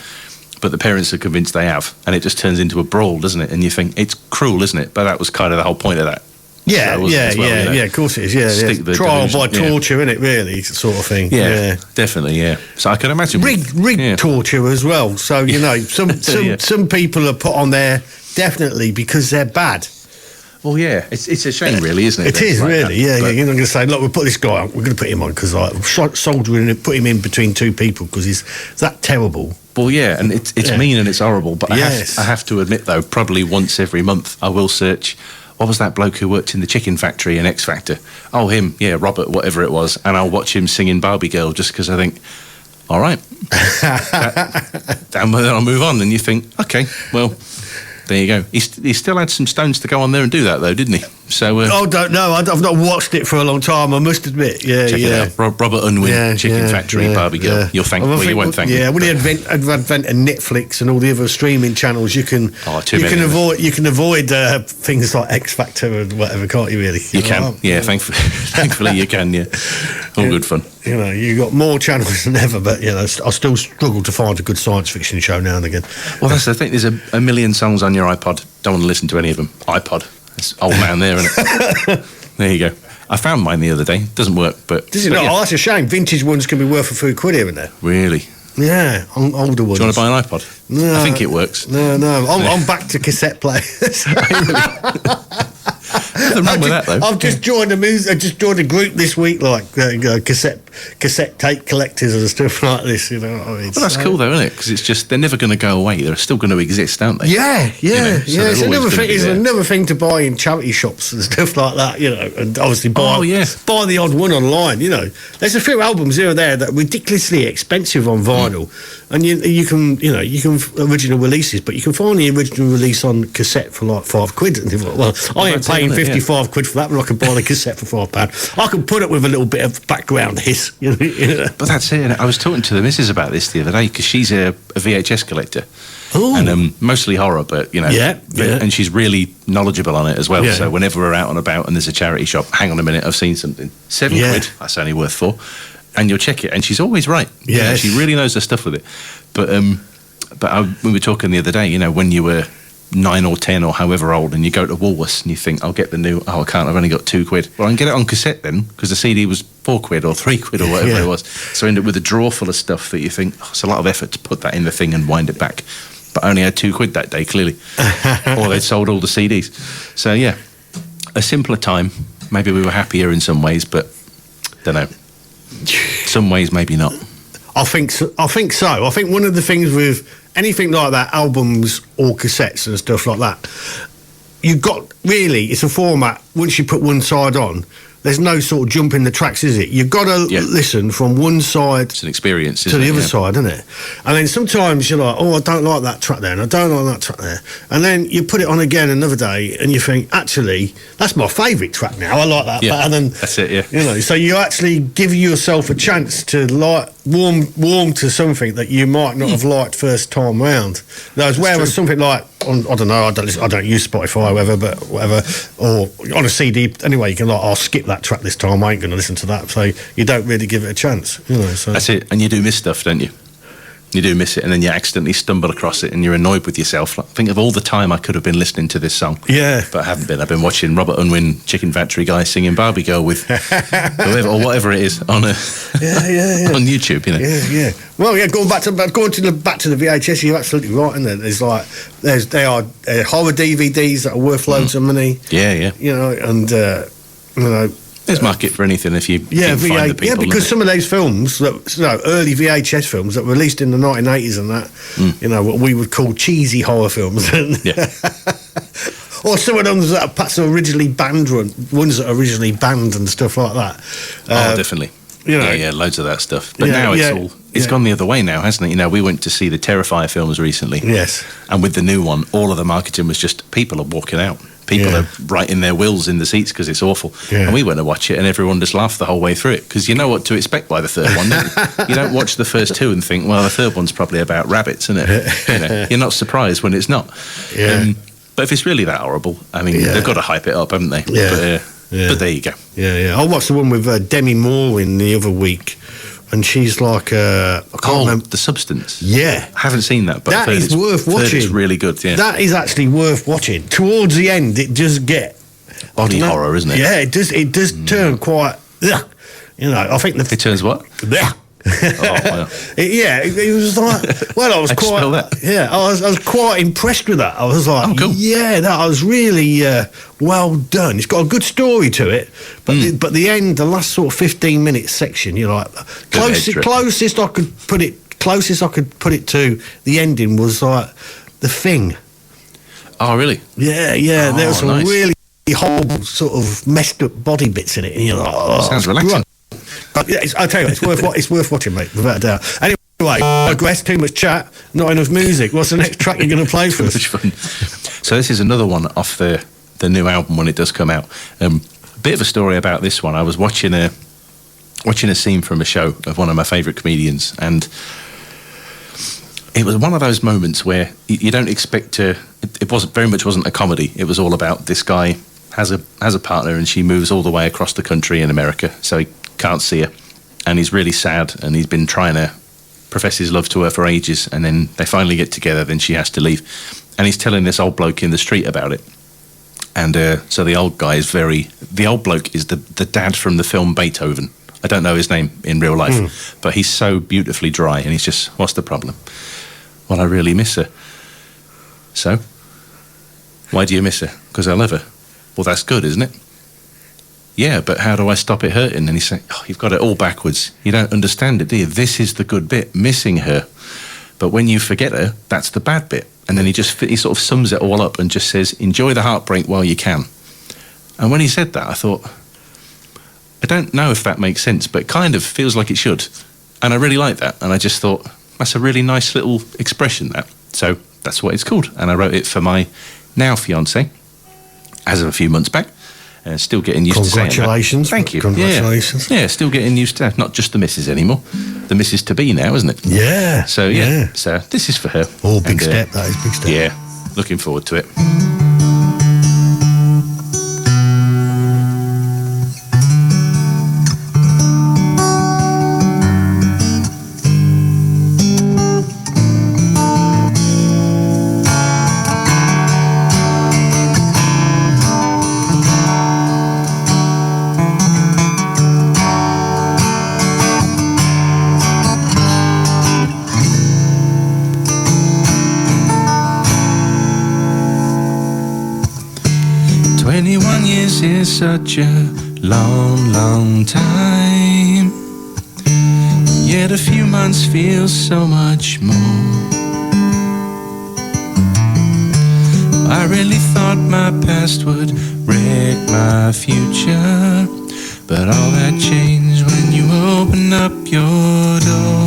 But the parents are convinced they have. And it just turns into a brawl, doesn't it? And you think, it's cruel, isn't it? But that was kind of the whole point of that. Yeah, of course it is. Yeah. Trial by torture, isn't it? Really, sort of thing. Yeah, definitely. Yeah. So I can imagine rigged torture as well. So some people are put on there definitely because they're bad. Well, yeah, it's a shame, really, isn't it? It is really. You're not going to say, look, we'll put this guy on. We're going to put him on because soldering it, put him in between two people because he's that terrible. Well, yeah, and it's mean and it's horrible. But I have to admit, though, probably once every month, I will search. What was that bloke who worked in the chicken factory in X Factor? Oh, him, Robert, whatever it was. And I'll watch him singing Barbie Girl just because I think, all right. And then I'll move on. And you think, okay, well, there you go. He still had some stones to go on there and do that, though, didn't he? So, don't know. I've not watched it for a long time, I must admit. Check it out. Robert Unwin, Chicken Factory, Barbie Girl. You'll thank me. You won't thank me. Yeah, when the advent of Netflix and all the other streaming channels, you can avoid things like X Factor and whatever, can't you? Really, you can. Thankfully you can. Yeah, all good fun. You got more channels than ever, but I still struggle to find a good science fiction show now and again. Well, that's the thing. There's a million songs on your iPod. Don't want to listen to any of them. iPod. It's old man there, isn't it? There you go. I found mine the other day. Doesn't work, but... Does it not? Oh, that's a shame. Vintage ones can be worth a few quid here and there. Really? Yeah, older ones. Do you want to buy an iPod? No. I think it works. No. I'm back to cassette players. Nothing wrong with that, though. I've just joined a group this week, like cassette tape collectors and stuff like this. You know what I mean? Well, that's cool, though, isn't it? Because it's just they're never going to go away. They're still going to exist, aren't they? Yeah. It's another thing to buy in charity shops and stuff like that. And obviously buy the odd one online. There's a few albums here and there that are ridiculously expensive on vinyl, and you can original releases, but you can find the original release on cassette for like £5. And well, I ain't paying 55 quid for that, but I can buy the cassette for £5. I can put it with a little bit of background hiss. But that's it. I was talking to the missus about this the other day because she's a VHS collector. Ooh. And mostly horror, but and she's really knowledgeable on it as well. Yeah. So whenever we're out and about and there's a charity shop, hang on a minute, I've seen something. £7, that's only worth £4. And you'll check it, and she's always right. Yeah, she really knows her stuff with it. But we were talking the other day, when you were 9 or 10 or however old, and you go to Woolworths and you think, I'll get the new. Oh, I can't. I've only got £2. Well, I can get it on cassette then, because the CD was £4 or £3 or whatever it was. So I end up with a drawer full of stuff that you think, it's a lot of effort to put that in the thing and wind it back. But I only had £2 that day, clearly, or they'd sold all the CDs. So yeah, a simpler time. Maybe we were happier in some ways, but don't know. Some ways, maybe not. I think so. I think one of the things with anything like that, albums or cassettes and stuff like that, it's a format. Once you put one side on, there's no sort of jumping the tracks, is it? You've got to listen from one side. It's an experience, to the other side, isn't it? And then sometimes you're like, I don't like that track there, and I don't like that track there. And then you put it on again another day, and you think, actually, that's my favourite track now. I like that better than. That's it, yeah. You know, so you actually give yourself a chance to like warm to something that you might not have liked first time round. Whereas something like, I don't know, I don't use Spotify or whatever, or on a CD anyway, you can like, I'll skip that track this time, I ain't going to listen to that, so you don't really give it a chance, you know. So that's it, and you do miss stuff, don't you? You do miss it, and then you accidentally stumble across it, and you're annoyed with yourself. Like, think of all the time I could have been listening to this song, but I haven't been. I've been watching Robert Unwin, Chicken Factory guy, singing Barbie Girl with whoever or whatever it is on on YouTube, you know. Well, going back to the VHS, you're absolutely right, isn't there? They are horror DVDs that are worth loads of money. Yeah. You know, and you know. There's market for anything if you can find the people. Yeah, because some of those films, early VHS films that were released in the 1980s and that, you know, what we would call cheesy horror films. Or some of them that are perhaps originally banned, ones that are originally banned and stuff like that. Definitely. You know, loads of that stuff. But now it's gone the other way now, hasn't it? You know, we went to see the Terrifier films recently. Yes. And with the new one, all of the marketing was just people are walking out. People are writing their wills in the seats because it's awful. And we went to watch it and everyone just laughed the whole way through it because you know what to expect by the third one, don't you? You don't watch the first two and think, well, the third one's probably about rabbits, isn't it? You know, you're not surprised when it's not. But if it's really that horrible, I mean, they've got to hype it up, haven't they? But there you go. I watched the one with Demi Moore in the other week. And she's like, I can't remember. The Substance. Yeah. I haven't seen that, but that is worth watching. It's really good, yeah. That is actually worth watching. Towards the end, it does get... body horror, isn't it? Yeah, it does turn quite... You know, I think... It turns what? Wow. It was like, well, I was I was quite impressed with that. I was like, cool. I was really well done. It's got a good story to it, but the end, the last sort of 15-minute section, you're like, closest I could put it to the ending was like The Thing. Oh, really? Yeah. There was some really horrible sort of messed up body bits in it, and you're like, sounds relaxing. I'll tell you, it's worth watching, mate, without a doubt. Anyway, I digress, too much chat, not enough music. What's the next track you're going to play for us? Fun. So this is another one off the new album when it does come out. A bit of a story about this one. I was watching a scene from a show of one of my favourite comedians, and it was one of those moments where you don't expect to. It wasn't a comedy. It was all about this guy has a partner, and she moves all the way across the country in America, so he can't see her, and he's really sad, and he's been trying to profess his love to her for ages, and then they finally get together, then she has to leave, and he's telling this old bloke in the street about it, and so the old bloke is the dad from the film Beethoven. I don't know his name in real life, but he's so beautifully dry, and he's just, what's the problem? Well, I really miss her. So? Why do you miss her? Because I love her. Well, that's good, isn't it? Yeah, but how do I stop it hurting? And he's saying, you've got it all backwards. You don't understand it, do you? This is the good bit, missing her. But when you forget her, that's the bad bit. And then he sort of sums it all up and just says, enjoy the heartbreak while you can. And when he said that, I thought, I don't know if that makes sense, but it kind of feels like it should. And I really like that. And I just thought, that's a really nice little expression, that. So that's what it's called. And I wrote it for my now fiancée, as of a few months back. Still getting used to saying that. Congratulations. Thank you. Congratulations. Yeah, still getting used to not just the missus anymore. The missus to be now, isn't it? Yeah. So, So this is for her. Oh, big step. That is big step. Yeah. Looking forward to it. Is such a long, long time, yet a few months feels so much more. I really thought my past would wreck my future, but all that changed when you opened up your door.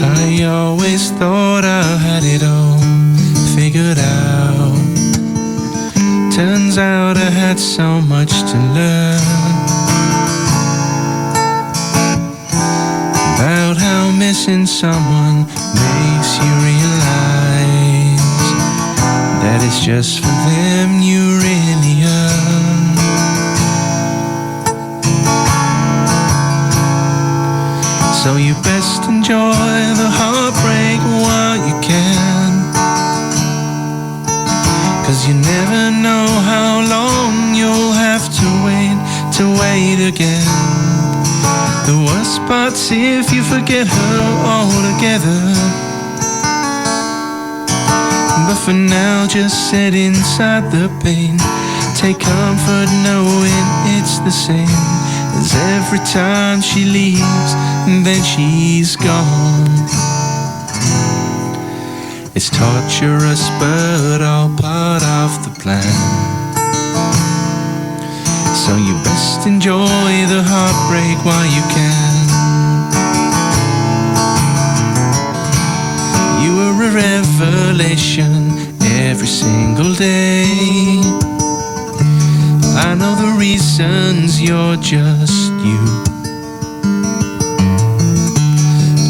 I always thought I had it all figured out. Turns out I had so much to learn about how missing someone makes you realize that it's just for them you really yearn. So you best enjoy the heartbreak while you can, 'cause you never know how long you'll have to wait again. The worst part's if you forget her altogether. But for now, just sit inside the pain. Take comfort knowing it's the same as every time she leaves and then she's gone. It's torturous, but all part of the plan. So you best enjoy the heartbreak while you can. You are a revelation every single day. I know the reasons you're just you.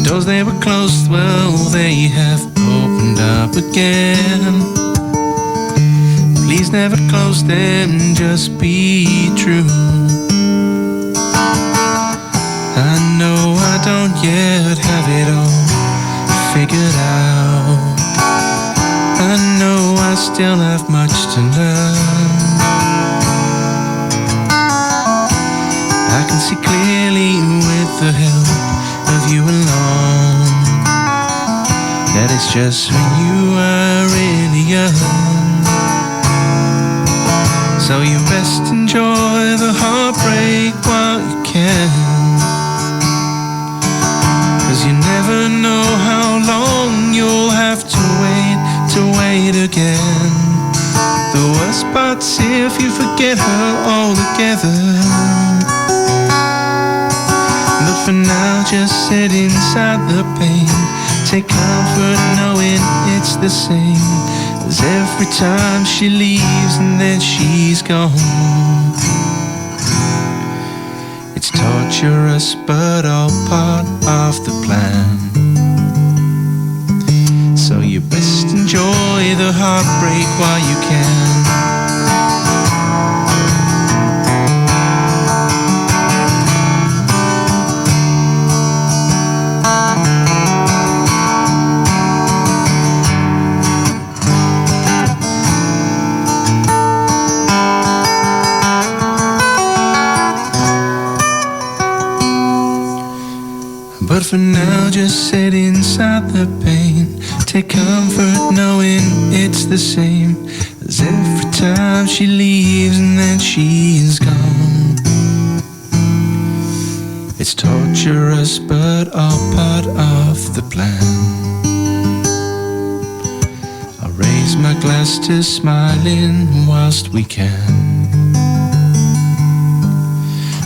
Doors they were closed, well, they have opened up again. Please never close them, just be true. I know I don't yet have it all figured out. I know I still have much to learn. I can see clearly with the help of you alone that it's just when you are really young. So you best enjoy the heartbreak while you can, 'cause you never know how long you'll have to wait again. The worst part's if you forget her altogether. But for now, just sit inside the pain. Take comfort knowing it's the same as every time she leaves and then she's gone. It's torturous, but all part of the plan. So you best enjoy the heartbreak while you can. But for now, just sit inside the pain. Take comfort knowing it's the same as every time she leaves and then she's gone. It's torturous, but all part of the plan. I'll raise my glass to smiling whilst we can.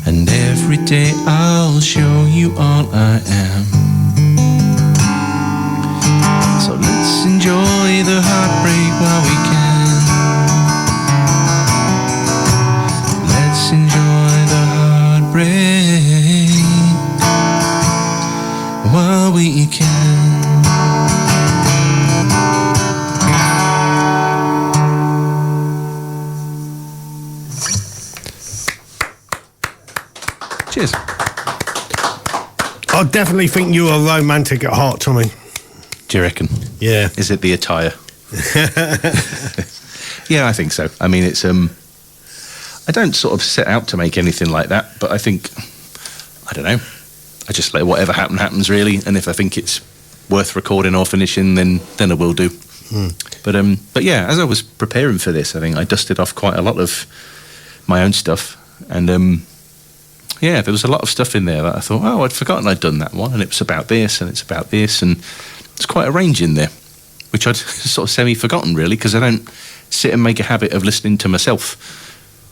And every day I'll show you all I am. So let's enjoy the heartbreak while we can. Let's enjoy the heartbreak while we can. Cheers. I definitely think you are romantic at heart, Tommy. Do you reckon? Yeah. Is it the attire? Yeah, I think so. I mean, it's I don't sort of set out to make anything like that, but I think, I don't know, I just let whatever happens really, and if I think it's worth recording or finishing, then I will do. But yeah, as I was preparing for this, I think I dusted off quite a lot of my own stuff, and yeah, there was a lot of stuff in there that I thought, oh, I'd forgotten I'd done that one, and it was about this, and it's about this, and it's quite a range in there, which I'd sort of semi-forgotten, really, because I don't sit and make a habit of listening to myself,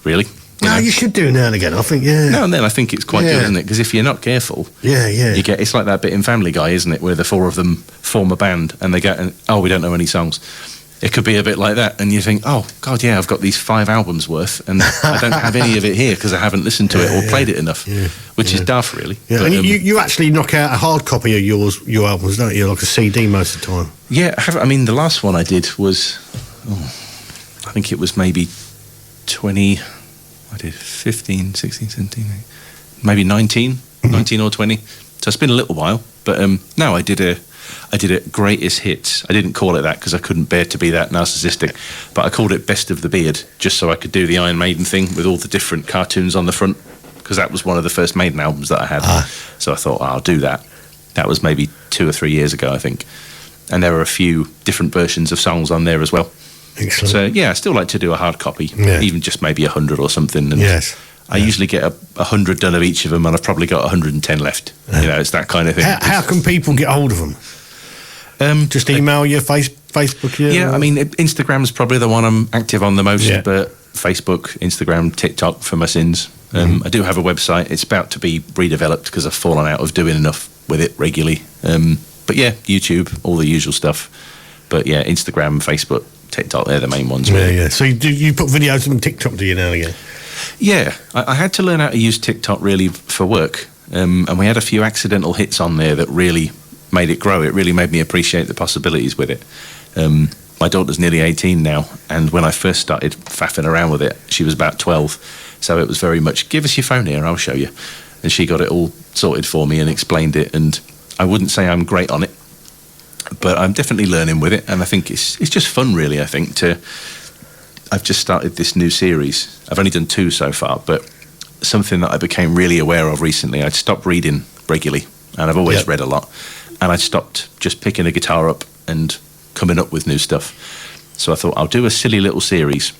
really. No, you should do it now and again. I think, Now and then, I think it's quite good, isn't it? Because if you're not careful, you get. It's like that bit in Family Guy, isn't it, where the four of them form a band and they go, we don't know any songs. It could be a bit like that, and you think, oh God, I've got these 5 albums worth, and I don't have any of it here because I haven't listened to it or played it enough, which is daft, really. Yeah, but, and you actually knock out a hard copy of your albums, don't you? Like a CD most of the time. Yeah, I mean, the last one I did was, I think it was maybe 20. I did 15, 16, 17, maybe 19 or 20. So it's been a little while. But no, I did a greatest hits. I didn't call it that because I couldn't bear to be that narcissistic. But I called it Best of the Beard, just so I could do the Iron Maiden thing with all the different cartoons on the front, because that was one of the first Maiden albums that I had. So I thought, I'll do that. That was maybe 2 or 3 years ago, I think. And there were a few different versions of songs on there as well. Excellent. So yeah, I still like to do a hard copy, even just maybe 100 or something. And I usually get 100 done of each of them, and I've probably got 110 left. It's that kind of thing. How can people get hold of them? Just email you, Facebook you? Yeah, I mean, Instagram's probably the one I'm active on the most, but Facebook, Instagram, TikTok for my sins. I do have a website. It's about to be redeveloped because I've fallen out of doing enough with it regularly. But yeah, YouTube, all the usual stuff. But yeah, Instagram, Facebook, TikTok, they're the main ones. Really. Yeah. So you put videos on TikTok, do you, now and again? Yeah, I had to learn how to use TikTok really for work. And we had a few accidental hits on there that really made it grow. It really made me appreciate the possibilities with it. My daughter's nearly 18 now, and when I first started faffing around with it, she was about 12. So it was very much, give us your phone here, I'll show you. And she got it all sorted for me and explained it, and I wouldn't say I'm great on it, but I'm definitely learning with it, and I think it's just fun, really. I've just started this new series. I've only done 2 so far, but something that I became really aware of recently, I'd stopped reading regularly, and I've always read a lot, and I stopped just picking a guitar up and coming up with new stuff. So I thought I'll do a silly little series,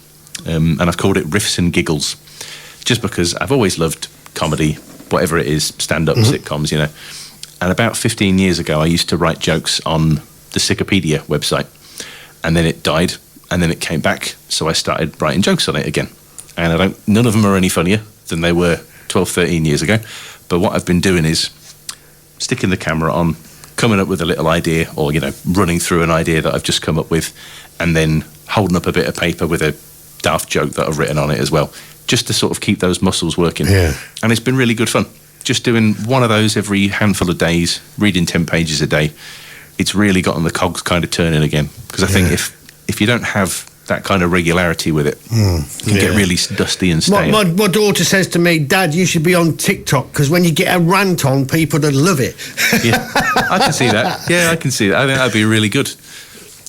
and I've called it Riffs and Giggles, just because I've always loved comedy, whatever it is, stand-up, sitcoms, And about 15 years ago, I used to write jokes on the Wikipedia website, and then it died, and then it came back, so I started writing jokes on it again. And none of them are any funnier than they were 12, 13 years ago. But what I've been doing is sticking the camera on, coming up with a little idea, or, running through an idea that I've just come up with, and then holding up a bit of paper with a daft joke that I've written on it as well, just to sort of keep those muscles working. Yeah. And it's been really good fun. Just doing one of those every handful of days, reading 10 pages a day, it's really gotten the cogs kind of turning again. Because I think if you don't have that kind of regularity with it, it can get really dusty and stale. My daughter says to me, Dad, you should be on TikTok, because when you get a rant on, people that love it. Yeah, I can see that. Yeah, I can see that. I think that'd be really good.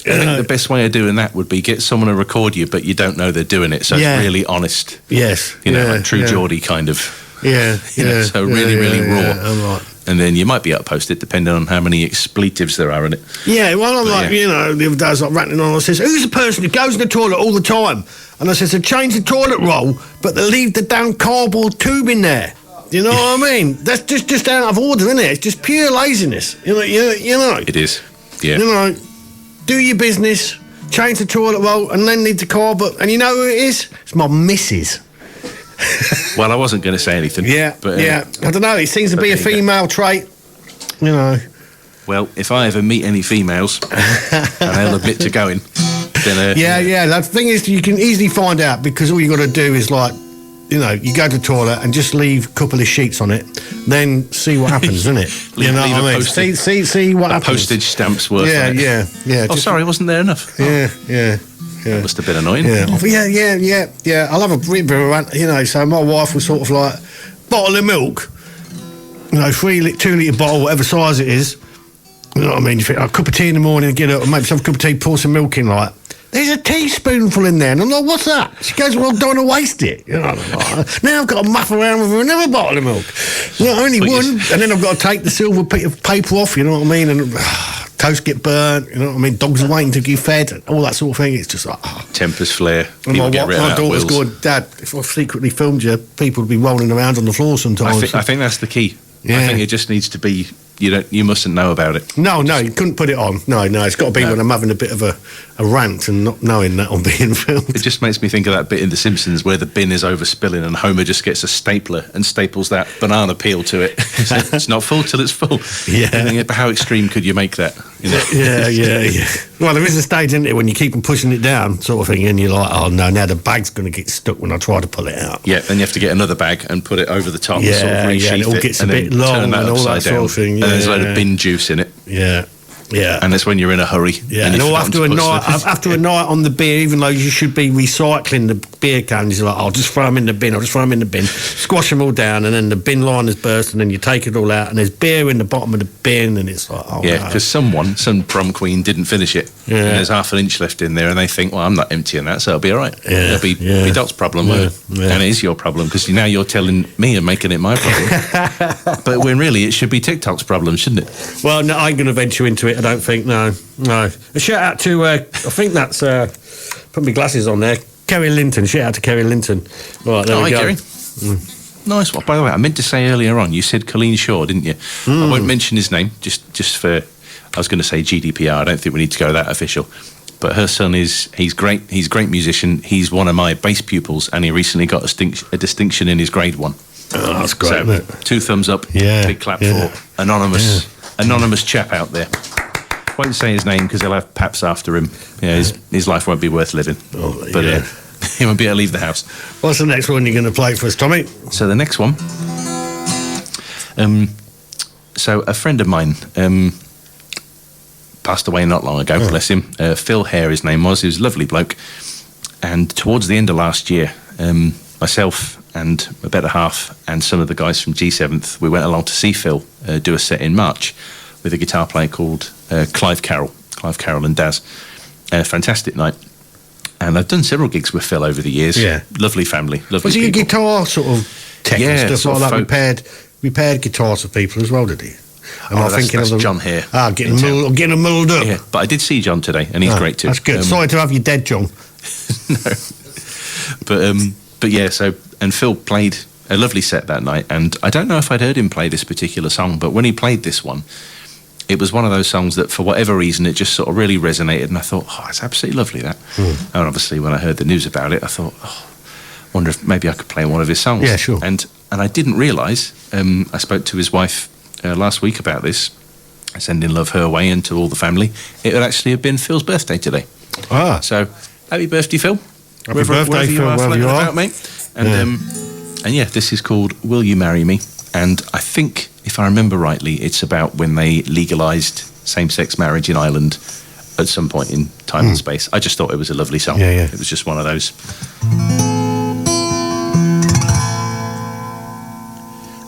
I think the best way of doing that would be get someone to record you, but you don't know they're doing it, so it's really honest. Yes. Like True Geordie kind of. So really raw. And then you might be able to post it depending on how many expletives there are in it. Yeah, well, I'm the other day I was rattling on, I says, who's the person who goes to the toilet all the time? And I says, they change the toilet roll, but they leave the damn cardboard tube in there. You know what I mean? That's just out of order, isn't it? It's just pure laziness. You know. It is, yeah. Do your business, change the toilet roll, and then leave the cardboard. And you know who it is? It's my missus. Well, I wasn't going to say anything. But I don't know. It seems to be a female trait. Well, if I ever meet any females and they'll admit to going, then The thing is, you can easily find out, because all you got to do is you go to the toilet and just leave a couple of sheets on it, then see what happens, isn't it? leave what I mean? See what happens. Postage stamps worth. Yeah. Oh, sorry, wasn't there enough? Yeah. That must have been annoying. Yeah. I'll have a bit of a rant, so my wife was sort of like, bottle of milk, 2 litre bottle, whatever size it is. You know what I mean? You think, a cup of tea in the morning, get up and make myself a cup of tea, pour some milk in, there's a teaspoonful in there. And I'm like, what's that? She goes, well, don't want to waste it. Now I've got to muff around with another bottle of milk. Only one. And then I've got to take the silver paper off, you know what I mean? And toast get burnt, you know what I mean? Dogs are waiting to get fed, all that sort of thing. It's just tempers flare. And my daughter's going, Dad, if I secretly filmed you, people would be rolling around on the floor sometimes. I think that's the key. Yeah. I think it just needs to be you mustn't know about it. No, you couldn't put it on. No, it's got to be when I'm having a bit of a rant and not knowing that I'm being filmed. It just makes me think of that bit in The Simpsons where the bin is overspilling and Homer just gets a stapler and staples that banana peel to it. So it's not full till it's full. Yeah. How extreme could you make that? Yeah. Well, there is a stage, isn't it, when you keep on pushing it down, sort of thing, and you're like, oh no, now the bag's going to get stuck when I try to pull it out. Yeah, then you have to get another bag and put it over the top and sort of resheath and it all gets a and bit then long turn that and all upside that down. sort of thing. And there's a load of bin juice in it. Yeah. And it's when you're in a hurry. Yeah, and all after a night on the beer, even though you should be recycling the beer cans, you're like, I'll just throw them in the bin, squash them all down, and then the bin liner's burst, and then you take it all out, and there's beer in the bottom of the bin, and it's like, because some prom queen didn't finish it, and there's half an inch left in there, and they think, well, I'm not emptying that, so it'll be all right. It'll be Dot's problem, and it is your problem, because now you're telling me and making it my problem. But when really it should be TikTok's problem, shouldn't it? Well, no, I ain't going to venture into it, I don't think, no. A shout out to, I think that's, put my glasses on there, Kerry Linton. Shout out to Kerry Linton. Right, there we go. Kerry. Nice one. By the way, I meant to say earlier on, you said Colleen Shaw, didn't you? I won't mention his name, just for, I was going to say GDPR. I don't think we need to go that official. But her son he's great. He's a great musician. He's one of my bass pupils, and he recently got a distinction in his grade 1. Oh, that's great, so, isn't it? 2 thumbs up, big clap for anonymous chap out there. Won't say his name because he'll have paps after him. Yeah, his life won't be worth living. But he won't be able to leave the house. What's the next one you're going to play for us, Tommy? So the next one. So a friend of mine passed away not long ago. Bless him. Phil Hare, his name was. He was a lovely bloke. And towards the end of last year, myself and my better half and some of the guys from G7th, we went along to see Phil do a set in March with a guitar player called Clive Carroll and Daz. Fantastic night. And I've done several gigs with Phil over the years. Yeah. Lovely family, lovely Was he people. a guitar sort of tech and stuff like that? Repaired guitars for people as well, did he? That's John here. Getting them mulled up. Yeah, but I did see John today, and he's great too. That's good. Sorry to have you dead, John. No. But yeah, and Phil played a lovely set that night, and I don't know if I'd heard him play this particular song, but when he played this one, it was one of those songs that for whatever reason it just sort of really resonated, and I thought, it's absolutely lovely that. And obviously when I heard the news about it, I thought, wonder if maybe I could play one of his songs. Yeah, sure. And I didn't realise, I spoke to his wife last week about this, sending love her way and to all the family. It would actually have been Phil's birthday today. So happy birthday, Phil. Happy birthday, Phil, wherever you are. About, mate. And yeah, this is called Will You Marry Me? And I think, if I remember rightly, it's about when they legalised same-sex marriage in Ireland at some point in time and space. I just thought it was a lovely song. Yeah. It was just one of those.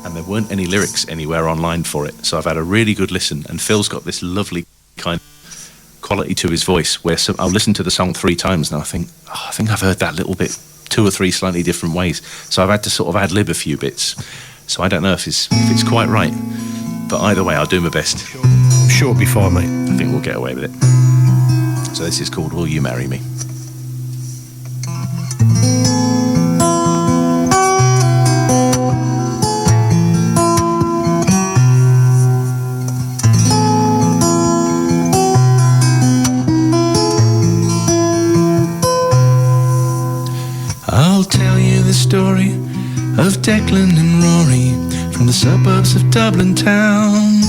And there weren't any lyrics anywhere online for it, so I've had a really good listen. And Phil's got this lovely kind of quality to his voice where I'll listen to the song 3 times and I think I've heard that little bit 2 or 3 slightly different ways. So I've had to sort of ad-lib a few bits. So I don't know if it's quite right, but either way, I'll do my best. I'm sure it'll be fine, mate. I think we'll get away with it. So this is called Will You Marry Me? I'll tell you the story of Declan and Rory from the suburbs of Dublin town.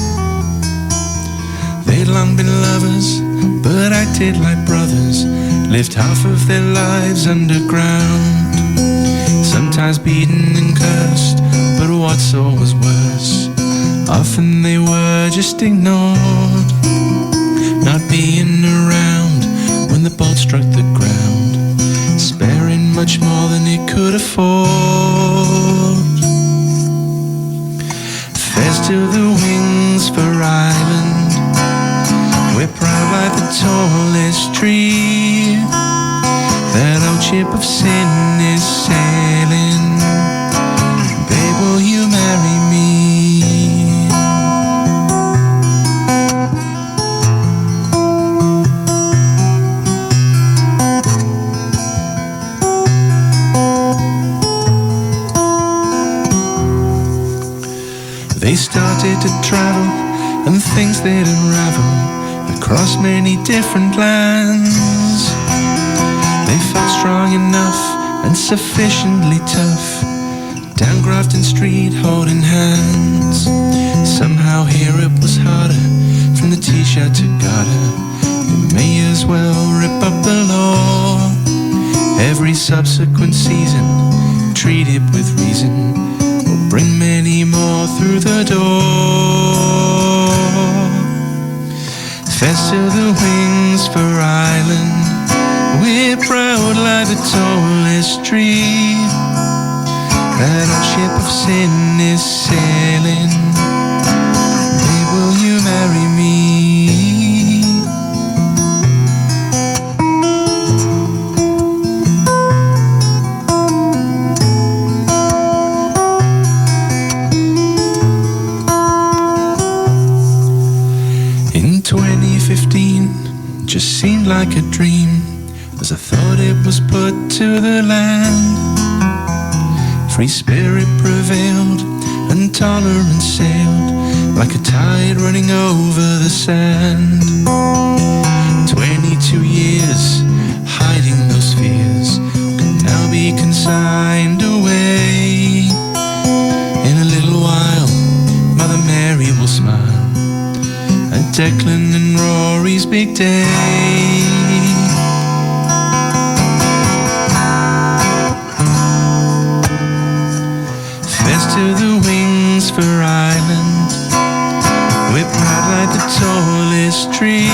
They'd long been lovers, but acted like brothers, lived half of their lives underground. Sometimes beaten and cursed, but what's always worse, often they were just ignored, not being around when the bolt struck the ground, sparing much more than it could afford. Fairs to the wings for Ireland, we're proud like the tallest tree. That old ship of sin is sailing. Babe, will you marry me? They started to travel and things that unravel across many different lands. They felt strong enough and sufficiently tough, down Grafton Street holding hands. Somehow here it was harder, from the T-shirt to garter. You may as well rip up the law. Every subsequent season, treat it with reason, will bring many more through the door. Fast to the wings for Ireland, we're proud like the tallest tree. That old ship of sin is sailing. Babe, will you marry me? In 2015, just seemed like a dream, as I thought it was put to the land. Free spirit prevailed, and tolerance sailed like a tide running over the sand. 22 years hiding those fears could now be consigned away. In a little while, Mother Mary will smile at Declan and Rory's big day. To the wings for Ireland, we're proud like the tallest tree.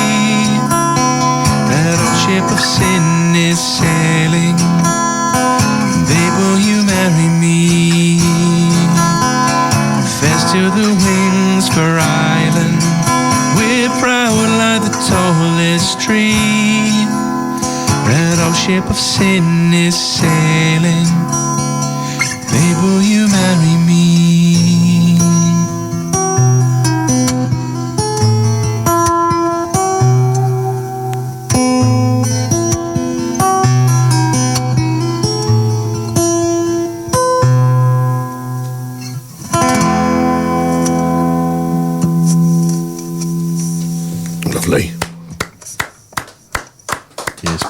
That old ship of sin is sailing. Babe, will you marry me? Fast to the wings for Ireland, we're proud like the tallest tree. That old ship of sin is sailing. Babe, will you marry me? Lovely. Cheers.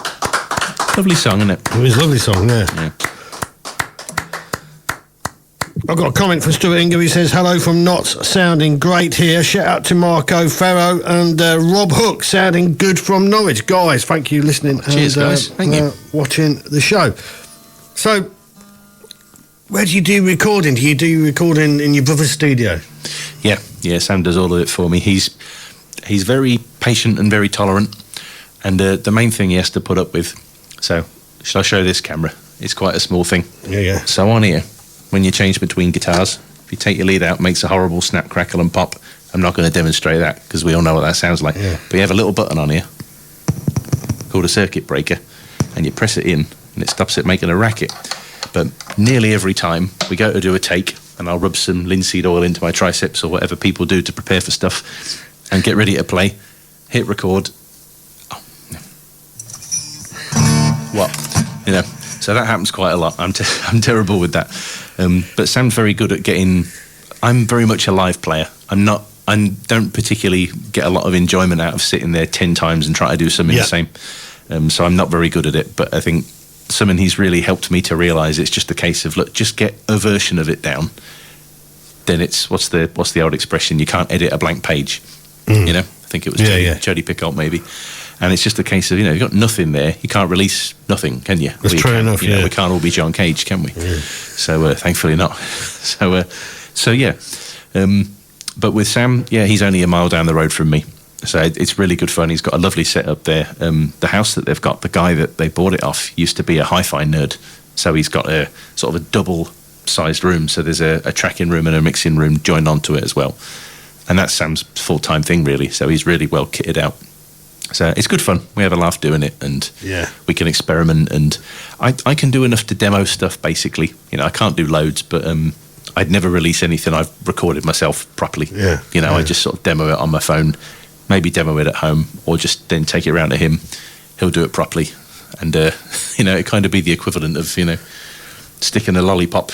Lovely song, isn't it? It was a lovely song, yeah. I've got a comment from Stuart Ingham. He says, hello from Notts, sounding great here. Shout out to Marco Ferro and Rob Hook, sounding good from Norwich. Guys, thank you listening. Cheers, guys. Thank you. Watching the show. So, where do you do recording? Do you do recording in your brother's studio? Yeah, Sam does all of it for me. He's very patient and very tolerant, and the main thing he has to put up with. So, shall I show this camera? It's quite a small thing. Yeah. So on here, when you change between guitars, if you take your lead out, it makes a horrible snap, crackle and pop. I'm not going to demonstrate that because we all know what that sounds like. Yeah. But you have a little button on here called a circuit breaker, and you press it in and it stops it making a racket. But nearly every time we go to do a take, and I'll rub some linseed oil into my triceps or whatever people do to prepare for stuff and get ready to play, hit record. Oh, no. What? You know, so that happens quite a lot. I'm terrible with that. But Sam's very good at getting. I'm very much a live player. I don't particularly get a lot of enjoyment out of sitting there 10 times and trying to do something the same. So I'm not very good at it. But I think something he's really helped me to realise, it's just a case of, look, just get a version of it down. Then it's what's the old expression? You can't edit a blank page. You know, I think it was Jody Pickard maybe. And it's just a case of, you've got nothing there. You can't release nothing, can you? That's true enough, We can't all be John Cage, can we? Yeah. So, thankfully not. So yeah. But with Sam, he's only a mile down the road from me. So it's really good fun. He's got a lovely setup there. The house that they've got, the guy that they bought it off used to be a hi-fi nerd. So he's got a sort of a double-sized room. So there's a tracking room and a mixing room joined onto it as well. And that's Sam's full-time thing, really. So he's really well kitted out. So it's good fun. We have a laugh doing it, and we can experiment. And I can do enough to demo stuff, basically. I can't do loads, but I'd never release anything I've recorded myself properly. I just sort of demo it on my phone, maybe demo it at home, or just then take it around to him. He'll do it properly. And, it kind of be the equivalent of, sticking a lollipop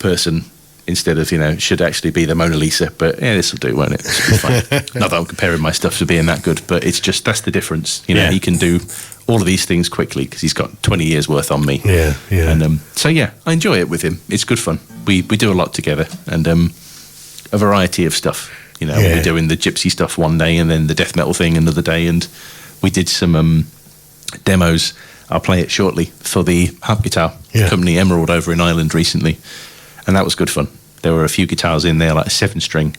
person instead of, it should actually be the Mona Lisa. But yeah, this will do, won't it? This will be fine. Not that I'm comparing my stuff to being that good, but it's just, that's the difference. He can do all of these things quickly because he's got 20 years worth on me. Yeah. And so yeah, I enjoy it with him. It's good fun. We do a lot together, and a variety of stuff. We're doing the gypsy stuff one day and then the death metal thing another day, and we did some demos. I'll play it shortly for the harp guitar company Emerald over in Ireland recently, and that was good fun. There were a few guitars in there, like a 7-string,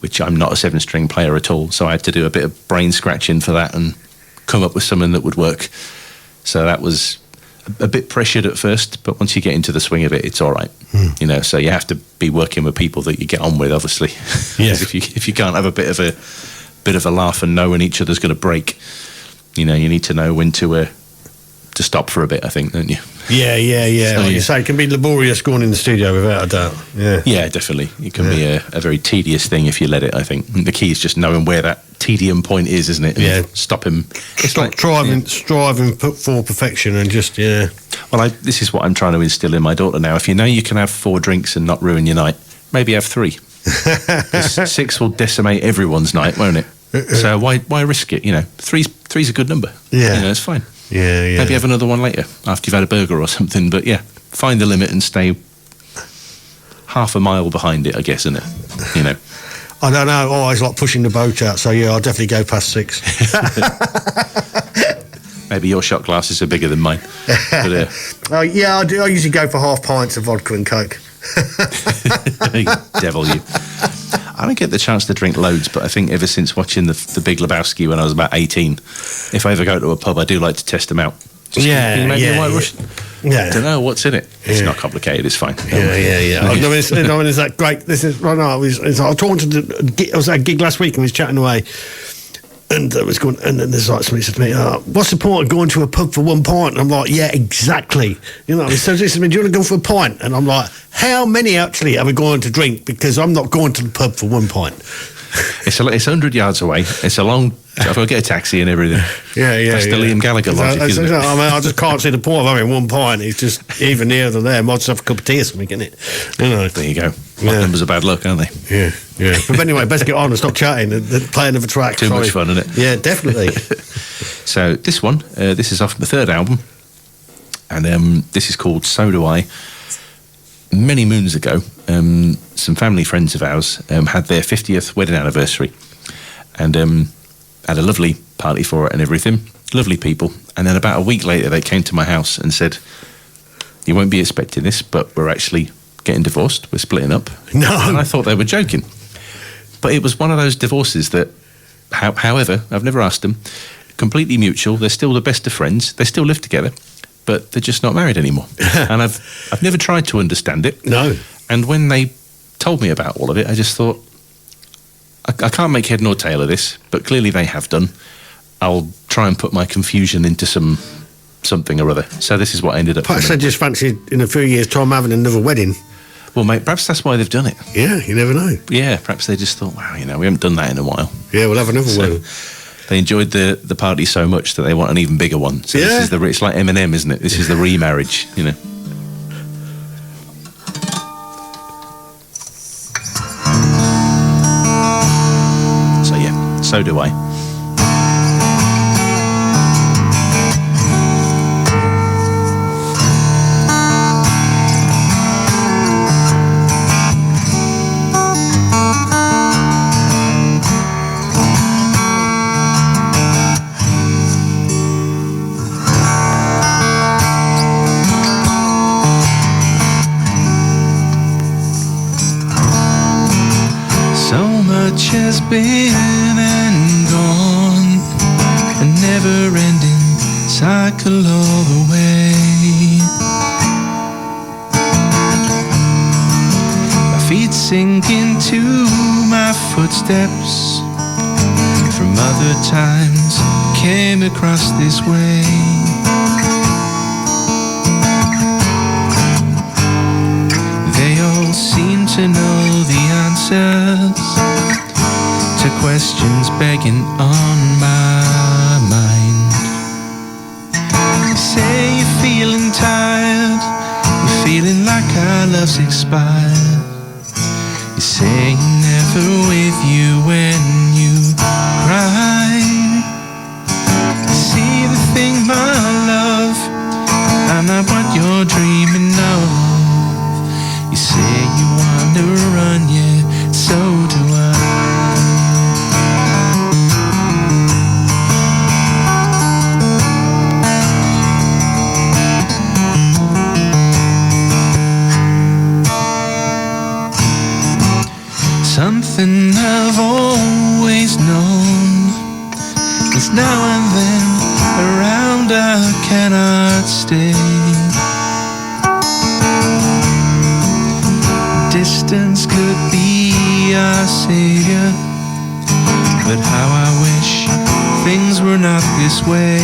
which I'm not a 7-string player at all, so I had to do a bit of brain scratching for that and come up with something that would work. So that was a bit pressured at first, but once you get into the swing of it, it's all right. So you have to be working with people that you get on with, obviously. Yes. if you can't have a bit of a laugh and know when each other's going to break, you need to know when to stop for a bit, I think, don't you? Yeah. So, like you say, it can be laborious going in the studio without a doubt. Yeah, definitely. It can be a very tedious thing if you let it, I think. And the key is just knowing where that tedium point is, isn't it? Yeah. Stop him. It's Stop striving for perfection and just, Well, this is what I'm trying to instill in my daughter now. If you know you can have 4 drinks and not ruin your night, maybe have 3. 6 will decimate everyone's night, won't it? So why risk it? Three's a good number. Yeah. It's fine. Yeah. Maybe have another one later after you've had a burger or something. But yeah, find the limit and stay half a mile behind it, I guess, isn't it? I don't know. I always like pushing the boat out. So yeah, I'll definitely go past 6. Maybe your shot glasses are bigger than mine. But, I do. I usually go for half pints of vodka and Coke. Devil you. I don't get the chance to drink loads, but I think ever since watching the Big Lebowski when I was about 18, if I ever go to a pub, I do like to test them out. Maybe a White Russian. Yeah. Don't know what's in it. It's not complicated. It's fine. Yeah. I mean, it's that great. This is right now. I was talking to I was at a gig last week and we was chatting away, and I was going. And then there's like somebody said to me, "What's the point of going to a pub for 1 pint?" And I'm like, "Yeah, exactly." So this is me. Do you want to go for a pint? And I'm like, "How many actually are we going to drink? Because I'm not going to the pub for 1 pint." It's 100 yards away. It's a long. I've got to get a taxi and everything. Yeah. That's the Liam Gallagher logic, isn't it? I mean, I just can't see the point of having 1 pint. It's just even nearer than there. Might just have a cup of tea or something, isn't it? There you go. Numbers are bad luck, aren't they? Yeah. But anyway, best get on and stop chatting and play another track. Too much fun, isn't it? Yeah, definitely. So this one, this is off the 3rd album, and this is called So Do I. Many moons ago, some family friends of ours had their 50th wedding anniversary, and had a lovely party for it and everything. Lovely people. And then about a week later, they came to my house and said, "You won't be expecting this, but we're actually getting divorced. We're splitting up." No. And I thought they were joking. But it was one of those divorces that, however, I've never asked them, completely mutual. They're still the best of friends. They still live together, but they're just not married anymore. And I've never tried to understand it. No. And when they told me about all of it, I just thought, I can't make head nor tail of this, but clearly they have done. I'll try and put my confusion into something or other. So this is what ended up. Perhaps they just fancied in a few years' time having another wedding. Well, mate, perhaps that's why they've done it. Yeah, you never know. Yeah, perhaps they just thought, wow, we haven't done that in a while. Yeah, we'll have another wedding. They enjoyed the party so much that they want an even bigger one. So this is it's like Eminem, isn't it? This is the remarriage, So yeah, So Do I. Has been and gone, a never-ending cycle all the way. My feet sink into my footsteps from other times came across this way. They all seem to know the answers to questions begging on my mind. You say you're feeling tired, you're feeling like our love's expired. say I'm never with you when you cry. You see the thing, my love, I'm not what you're dreaming of. You say you want to run, yeah, so do I. Something I've always known is now and then around I cannot stay. Distance could be our savior, but how I wish things were not this way.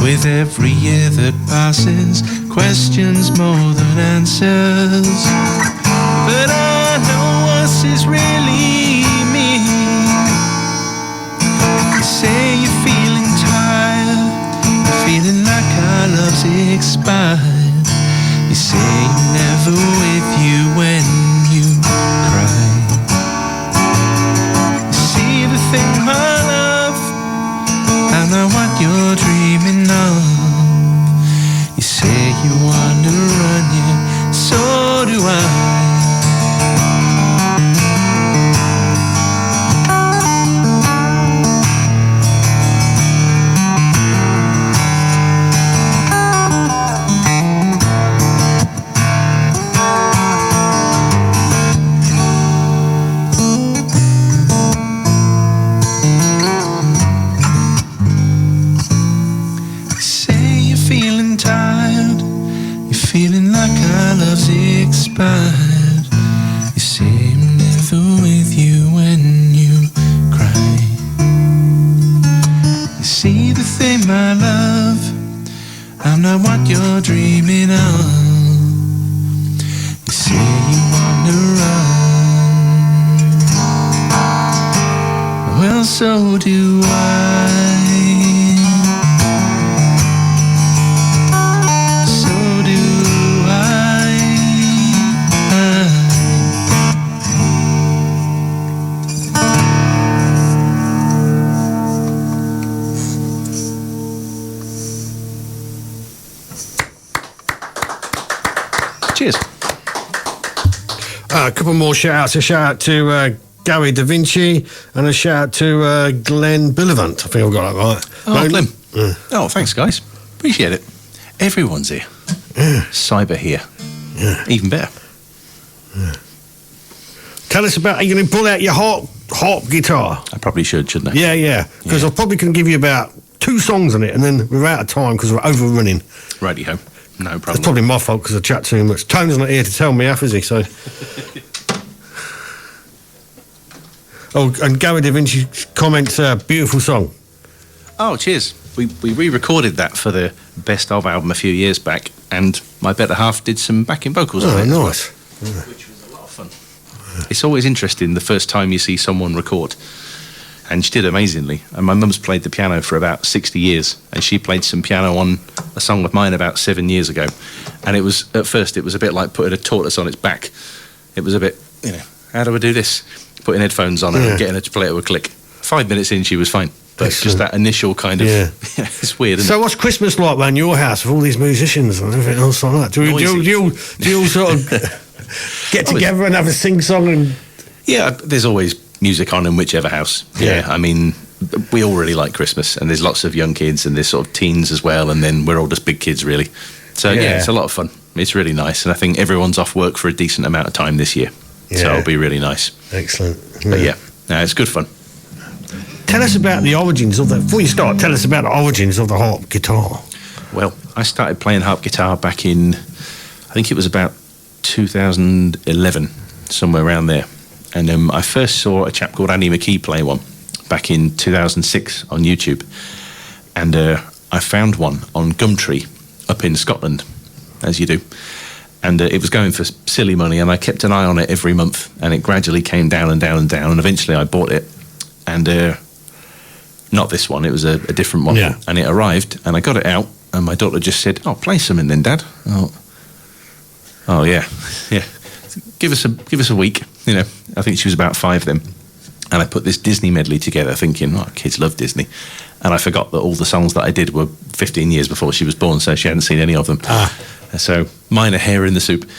With every year that passes, questions more than answers. But I know us is really me. You say you're feeling tired, you're feeling like our love's expired. You say I'm never with you when you cry. You see the thing, my love, I know what you're dreaming of. You say you want to run, yeah, so do I. Feeling like our love's expired. You say I'm never with you when you cry. You see the thing, my love, I'm not what you're dreaming of. You say you want to run, well, so do I. Cheers. A couple more shout-outs. A shout-out to Gary Da Vinci and a shout-out to Glenn Billivant. I think I've got that right. Oh, Glenn. Oh, thanks, guys. Appreciate it. Everyone's here. Yeah. Cyber here. Yeah. Even better. Yeah. Tell us about, are you going to pull out your harp guitar? I probably should, shouldn't I? Yeah. Because I probably can give you about 2 songs on it, and then we're out of time because we're overrunning. Righty-ho. No problem. It's probably my fault because I chat too much. Tone's not here to tell me off, is he? So. Oh, and Gary Da Vinci comments, beautiful song. Oh, cheers. We re-recorded that for the Best Of album a few years back, and my better half did some backing vocals on it. Oh, nice. Which was a lot of fun. It's always interesting the first time you see someone record. And she did amazingly. And my mum's played the piano for about 60 years, and she played some piano on a song of mine about 7 years ago. And it was, at first, it was a bit like putting a tortoise on its back. It was a bit, how do I do this? Putting headphones on and getting her to play it with a click. 5 minutes in, she was fine. But Excellent. Just that initial kind of, it's weird, isn't So what's Christmas like around your house with all these musicians and everything else like that? Do you all sort of get together and have a sing-song? And Yeah, there's always music on in whichever house. Yeah, I mean, we all really like Christmas, and there's lots of young kids, and there's sort of teens as well, and then we're all just big kids, really. So, yeah, it's a lot of fun. It's really nice, and I think everyone's off work for a decent amount of time this year. So it'll be really nice. Excellent. But it's good fun. Tell us about the origins of that. Before you start, tell us about the origins of the harp guitar. Well, I started playing harp guitar back in, I think it was about 2011, somewhere around there. And I first saw a chap called Andy McKee play one back in 2006 on YouTube. And I found one on Gumtree up in Scotland, as you do. And it was going for silly money, and I kept an eye on it every month, and it gradually came down and down and down, and eventually I bought it. And not this one, it was a different one. Yeah. And it arrived, and I got it out, and my daughter just said, "Oh, play something then, Dad." Oh. Oh yeah. Give us a week. You know, I think she was about 5 then, and I put this Disney medley together, thinking, "Oh, kids love Disney," and I forgot that all the songs that I did were 15 years before she was born, so she hadn't seen any of them. So minor hair in the soup.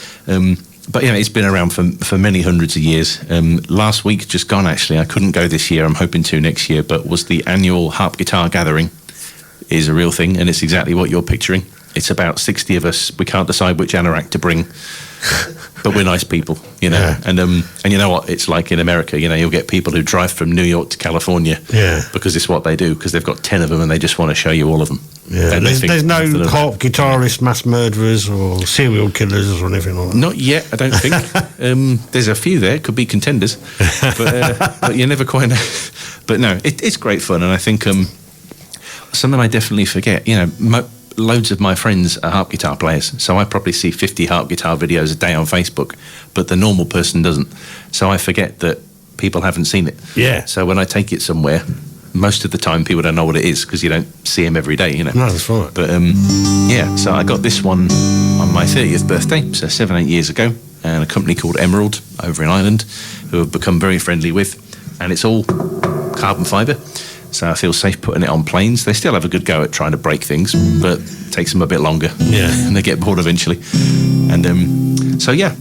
But yeah, it's been around for many hundreds of years. Last week, just gone actually. I couldn't go this year. I'm hoping to next year. But was the annual harp guitar gathering? Is a real thing, and it's exactly what you're picturing. It's about 60 of us. We can't decide which anorak to bring, but we're nice people, you know. Yeah. And you know what it's like in America. You know, you'll get people who drive from New York to California, because it's what they do. Because they've got 10 of them, and they just want to show you all of them. Yeah, there's no harp guitarist, mass murderers, or serial killers, or anything like that. Not yet, I don't think. There's a few there, could be contenders, but you never quite know. But no, it's great fun, and I think something I definitely forget. You know, loads of my friends are harp guitar players, so I probably see 50 harp guitar videos a day on Facebook, but the normal person doesn't. So I forget that people haven't seen it. Yeah. So when I take it somewhere, most of the time people don't know what it is because you don't see them every day, you know. No, that's right. But yeah, so I got this one on my 30th birthday, so 7-8 years ago, and a company called Emerald over in Ireland, who have become very friendly with, and it's all carbon fibre. So I feel safe putting it on planes. They still have a good go at trying to break things, but it takes them a bit longer. Yeah. And they get bored eventually. And so yeah,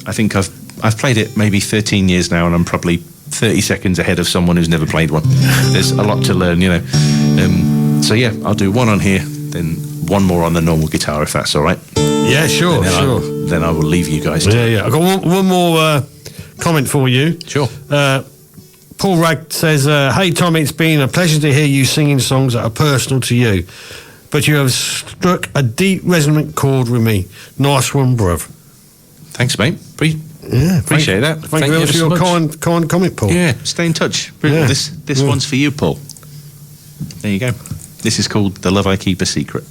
I think I've played it maybe 13 years now, and I'm probably 30 seconds ahead of someone who's never played one. There's a lot to learn, you know. So yeah, I'll do one on here, then one more on the normal guitar, if that's all right. Yeah, sure, sure. Then I will leave you guys. Yeah. I've got one more comment for you. Sure. Paul Ragg says, hey, Tommy, it's been a pleasure to hear you singing songs that are personal to you, but you have struck a deep, resonant chord with me. Nice one, bruv. Thanks, mate. Appreciate that. Thank you very much for your kind comment, Paul. Yeah, stay in touch. Yeah. This one's for you, Paul. There you go. This is called The Love I Keep a Secret.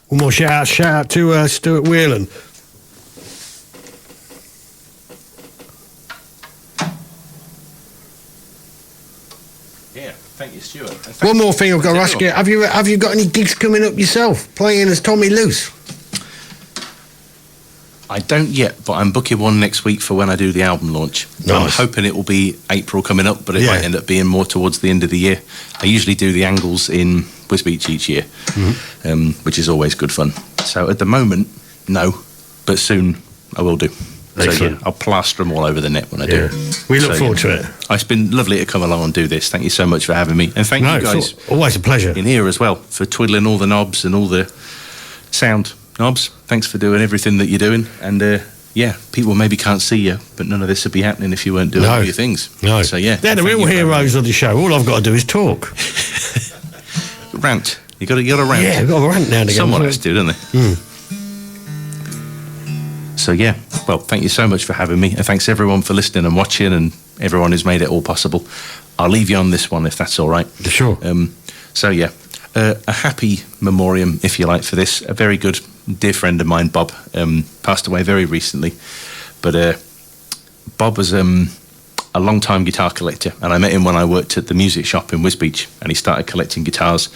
One more shout out to Stuart Whelan. Yeah, thank you, Stuart. One more thing I've got to ask you. Have you got any gigs coming up yourself, playing as Tommy Loose? I don't yet, but I'm booking one next week for when I do the album launch. Nice. I'm hoping it will be April coming up, but it might end up being more towards the end of the year. I usually do the Angles in Wisbech each year, which is always good fun. So at the moment, no, but soon I will do. Excellent. So yeah, I'll plaster them all over the net when I do. We look forward to it. It's been lovely to come along and do this. Thank you so much for having me. And thank you guys. It's always a pleasure. In here as well, for twiddling all the knobs and all the sound knobs. Thanks for doing everything that you're doing. And yeah, people maybe can't see you, but none of this would be happening if you weren't doing all your things. No. So yeah. They're the real heroes of the show. All I've got to do is talk. Rant. You got to rant. Yeah, I've got to rant now and again. Someone has to, don't they? So yeah, well, thank you so much for having me, and thanks everyone for listening and watching, and everyone who's made it all possible. I'll leave you on this one if that's all right. Sure. So yeah, a happy memoriam, if you like, for this. A very good dear friend of mine, Bob, passed away very recently, but Bob was a long-time guitar collector, and I met him when I worked at the music shop in Wisbech, and he started collecting guitars,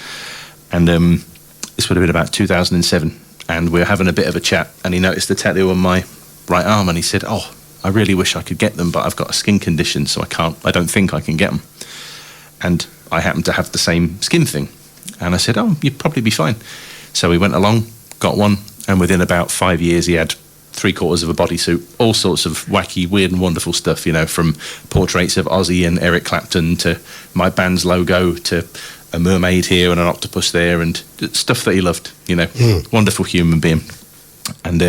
and this would have been about 2007. And we were having a bit of a chat, and he noticed the tattoo on my right arm, and he said, "Oh, I really wish I could get them, but I've got a skin condition, so I don't think I can get them." And I happen to have the same skin thing. And I said, "Oh, you'd probably be fine." So we went along, got one, and within about 5 years, he had 3/4 of a bodysuit, all sorts of wacky, weird and wonderful stuff, you know, from portraits of Ozzy and Eric Clapton to my band's logo to a mermaid here and an octopus there, and stuff that he loved, you know. Wonderful human being. And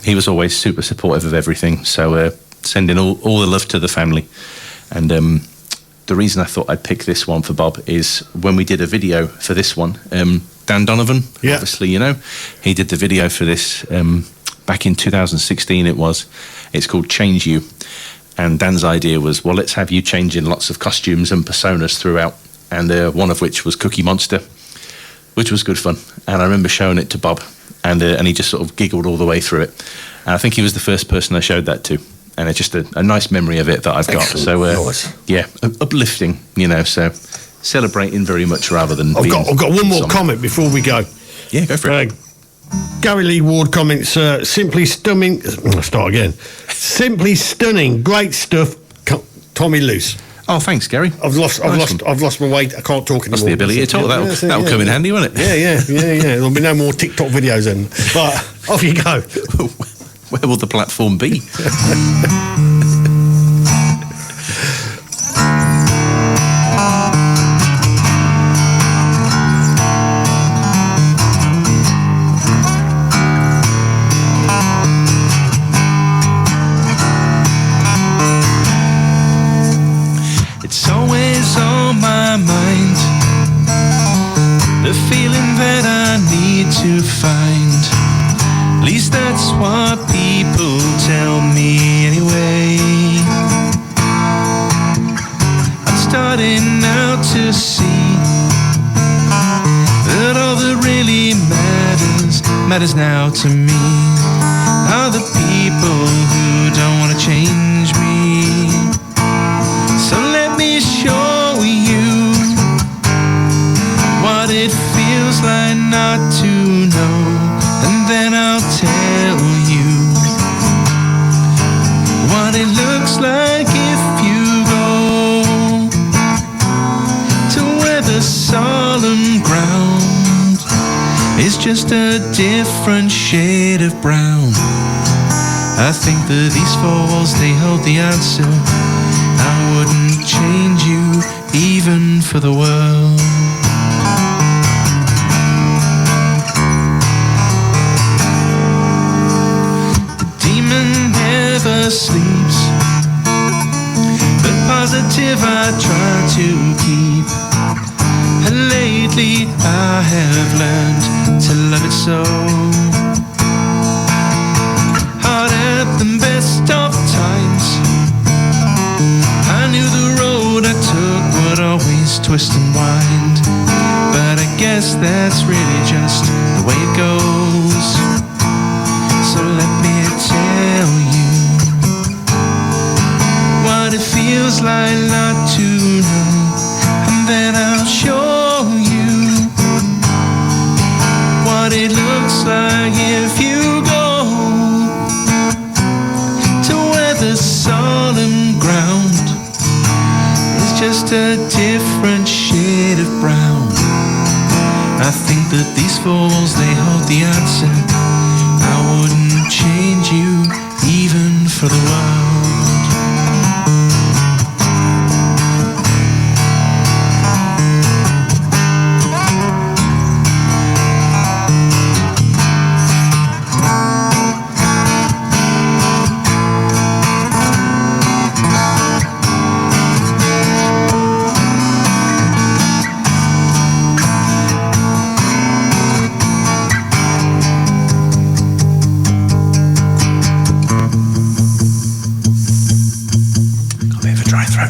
he was always super supportive of everything, so sending all the love to the family. And the reason I thought I'd pick this one for Bob is when we did a video for this one, Dan Donovan, obviously, you know, he did the video for this back in 2016 it's called Change You. And Dan's idea was, well, let's have you changing lots of costumes and personas throughout. And one of which was Cookie Monster, which was good fun. And I remember showing it to Bob, and he just sort of giggled all the way through it. And I think he was the first person I showed that to. And it's just a nice memory of it that I've got. Excellent. So, yeah, uplifting, you know, so celebrating very much rather than I've got one more comment before we go. Yeah, go for it. Gary Lee Ward comments, simply stunning. I'll start again. Simply stunning, great stuff. Tommy Loose. Oh, thanks, Gary. I've lost my weight. I can't talk anymore. That's the ability to talk. That'll come in handy, won't it? Yeah. There'll be no more TikTok videos then. But off you go. Where will the platform be? It's always on my mind, the feeling that I need to find. At least that's what people tell me anyway. I'm starting now to see that all that really matters now to me are the people who don't want to change me. So let me show you what it feels like not to know, and then I'll tell you what it looks like if you go to where the solemn ground is just a different shade of brown. I think that these falls, they hold the answer. I wouldn't change you even for the world. The demon never sleeps, but positive I try to keep. And lately I have learned to love it so. Hard at the best of times, I knew the road I took would always twist and wind, but I guess that's really just the way it goes. So let me tell you what it feels like not to know, and then I'll show you what it looks like if you go to where the solemn ground is just a different shade of brown. I think that these fools, they hold the answer. I wouldn't change you even for the world.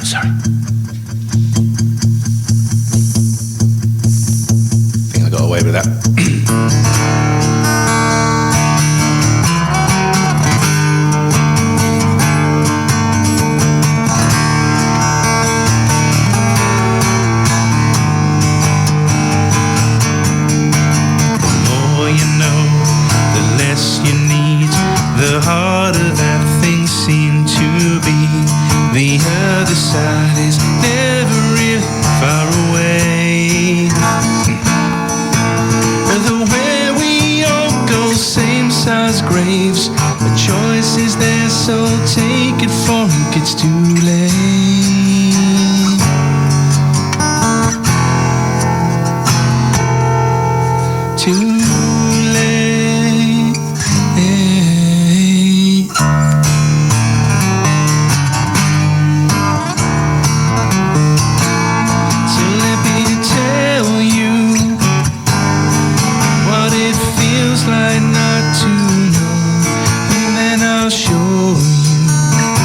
Sorry. I think I got away with that. The more you know, the less you need, the harder that things seem to be. The other side is never real far away. The way we all go, same size graves. The choice is there, so take it for it's too late. Too late. So let me tell you what it feels like not to know, and then I'll show you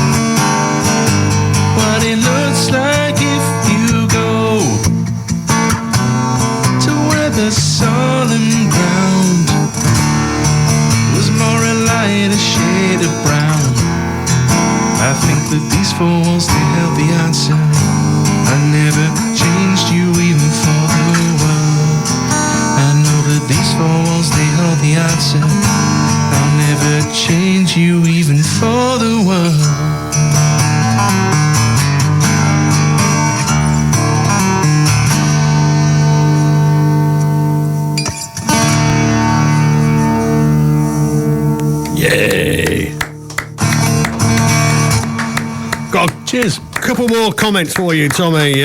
what it looks like if you go to where the solemn ground was more a lighter shade of brown. I think that these fools, they held the answer. I never changed you even for the world. I know that these fools, they held the answer. I'll never change you even for the world. Yay! God, cheers. Couple more comments for you, Tommy.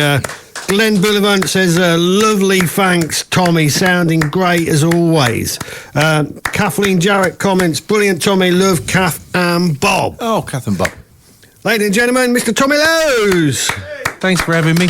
Glenn Bullivant says, lovely, thanks, Tommy, sounding great as always. Kathleen Jarrett comments, brilliant, Tommy, love Kath and Bob. Oh, Kath and Bob. Ladies and gentlemen, Mr. Tommy Lowe's. Thanks for having me.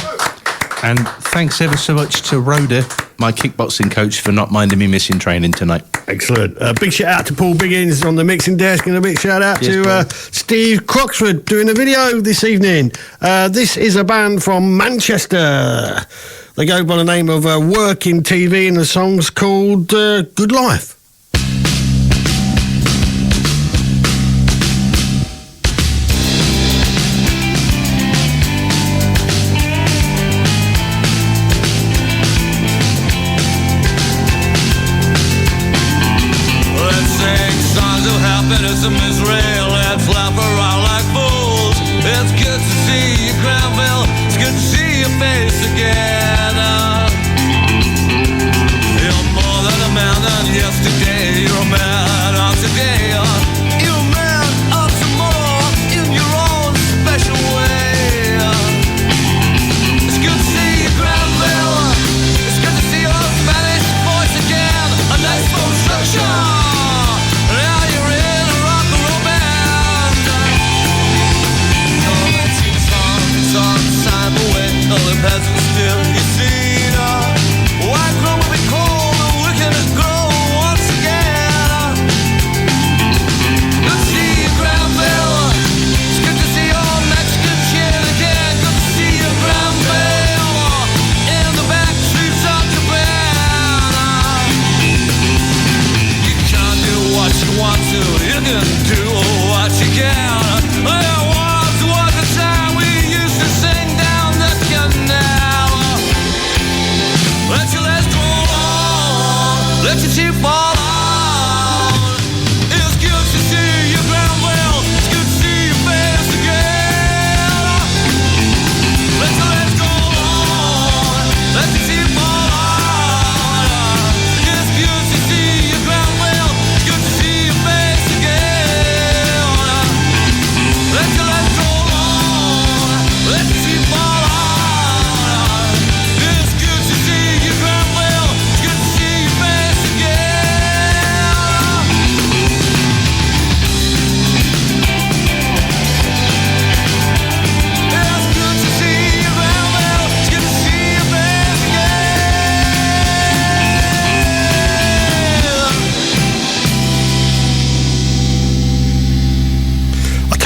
And thanks ever so much to Rhoda, my kickboxing coach, for not minding me missing training tonight. Excellent. Big shout out to Paul Biggins on the mixing desk, and a big shout out to Steve Croxford doing the video this evening. This is a band from Manchester. They go by the name of Working TV, and the song's called Good Life. Some Israel and flap around like fools. It's good to see you, Granville. It's good to see your face again. You're more than a man than yesterday. You're a man of today. You're a man of tomorrow in your own special way. It's good to see you, Granville. It's good to see your Spanish voice again. A nice full structure. Peasants still, you see.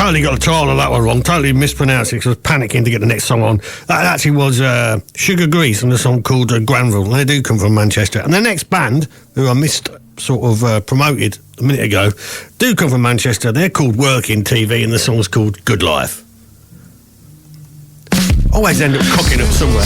Totally got the title of that one wrong. Totally mispronounced it because I was panicking to get the next song on. That actually was Sugar Grease and a song called Granville. They do come from Manchester. And the next band, who I missed sort of promoted a minute ago, do come from Manchester. They're called Working TV and the song's called Good Life. Always end up cocking up somewhere.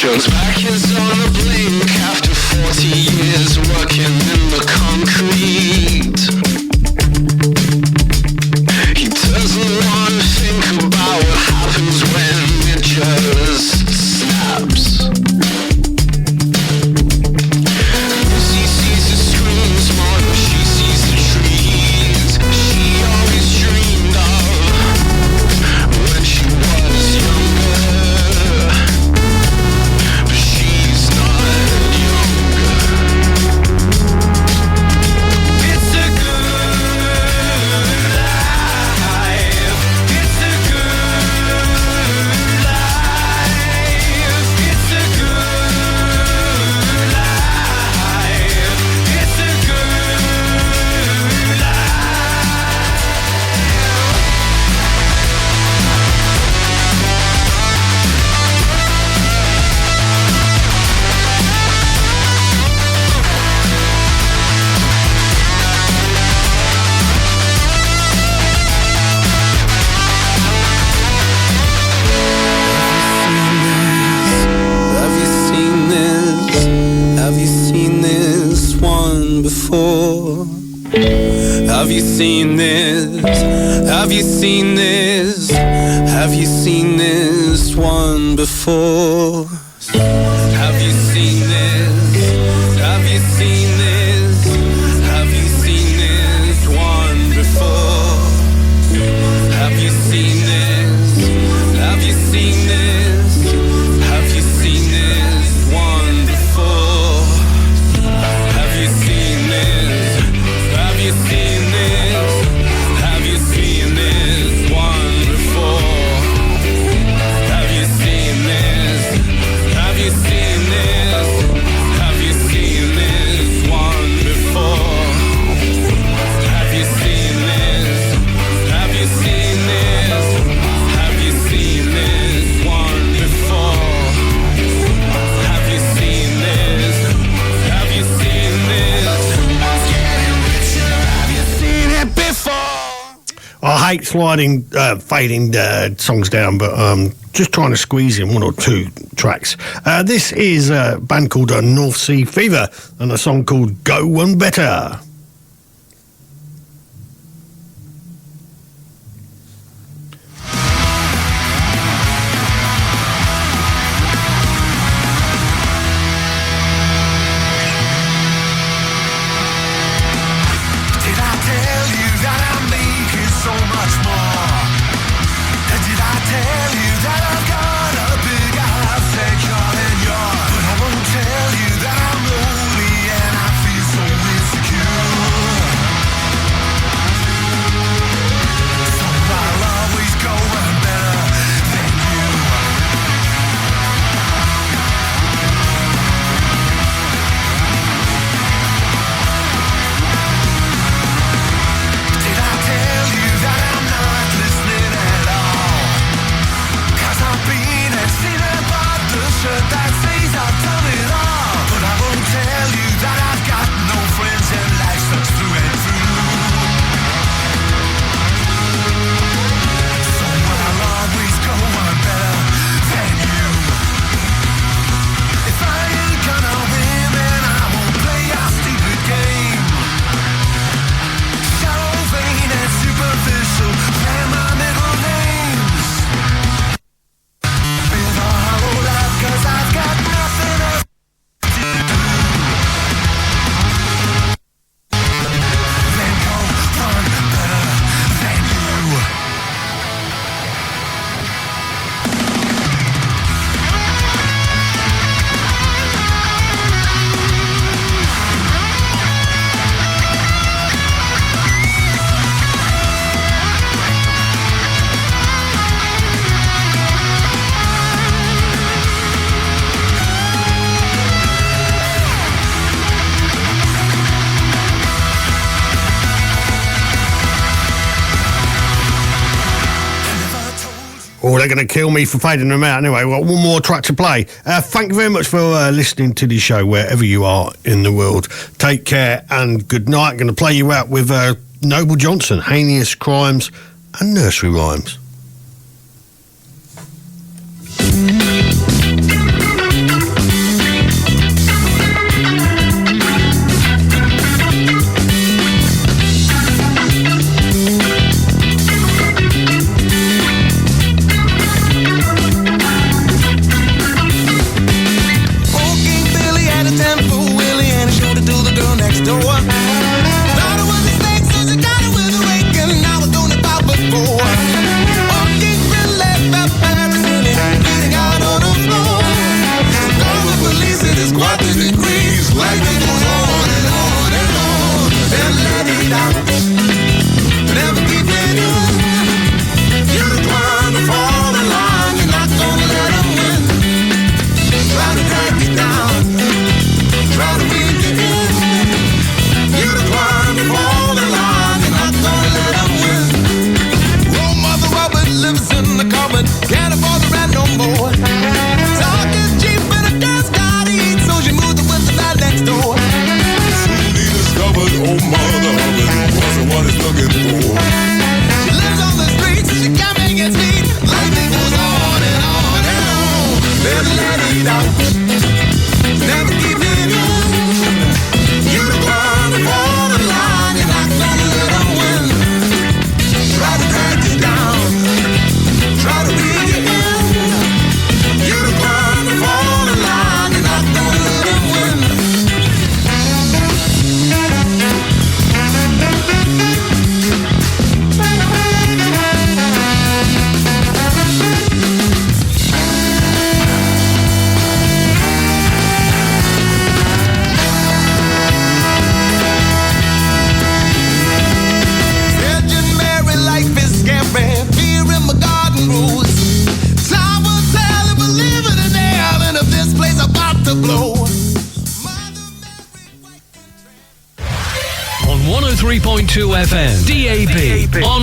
John's back is on the blink after 40 years working in the concrete. He doesn't want to think about what happens when it just snaps. Lucy sees the screens more than she sees the trees. She always dreamed of when she was younger. Have you seen this? Have you seen this? Have you seen this one before? Have you seen this? Have you seen this? Have you seen this one before? Have you seen this? Have you seen this? Have you seen this one before? Have you seen this? Have you seen this? Have you seen this one before? Have you seen this? Have you seen this? Have you seen this one before? Have you seen this? Have you seen this? Have you seen this one before? Have you seen this? Have you seen this? Have you seen it before? I hate sliding, fading songs down, but just trying to squeeze in one or two tracks. This is a band called North Sea Fever and a song called Go One Better. Did I tell you that I'm making so much more? And did I tell you that I've got a bigger house section than yours? But I won't tell you that I'm lonely and I feel so insecure. Oh, they're going to kill me for fading them out. Anyway, we've got one more track to play. Thank you very much for listening to the show wherever you are in the world. Take care and good night. Going to play you out with Noble Johnson, Heinous Crimes and Nursery Rhymes. On 103.2 FM, DAB, online.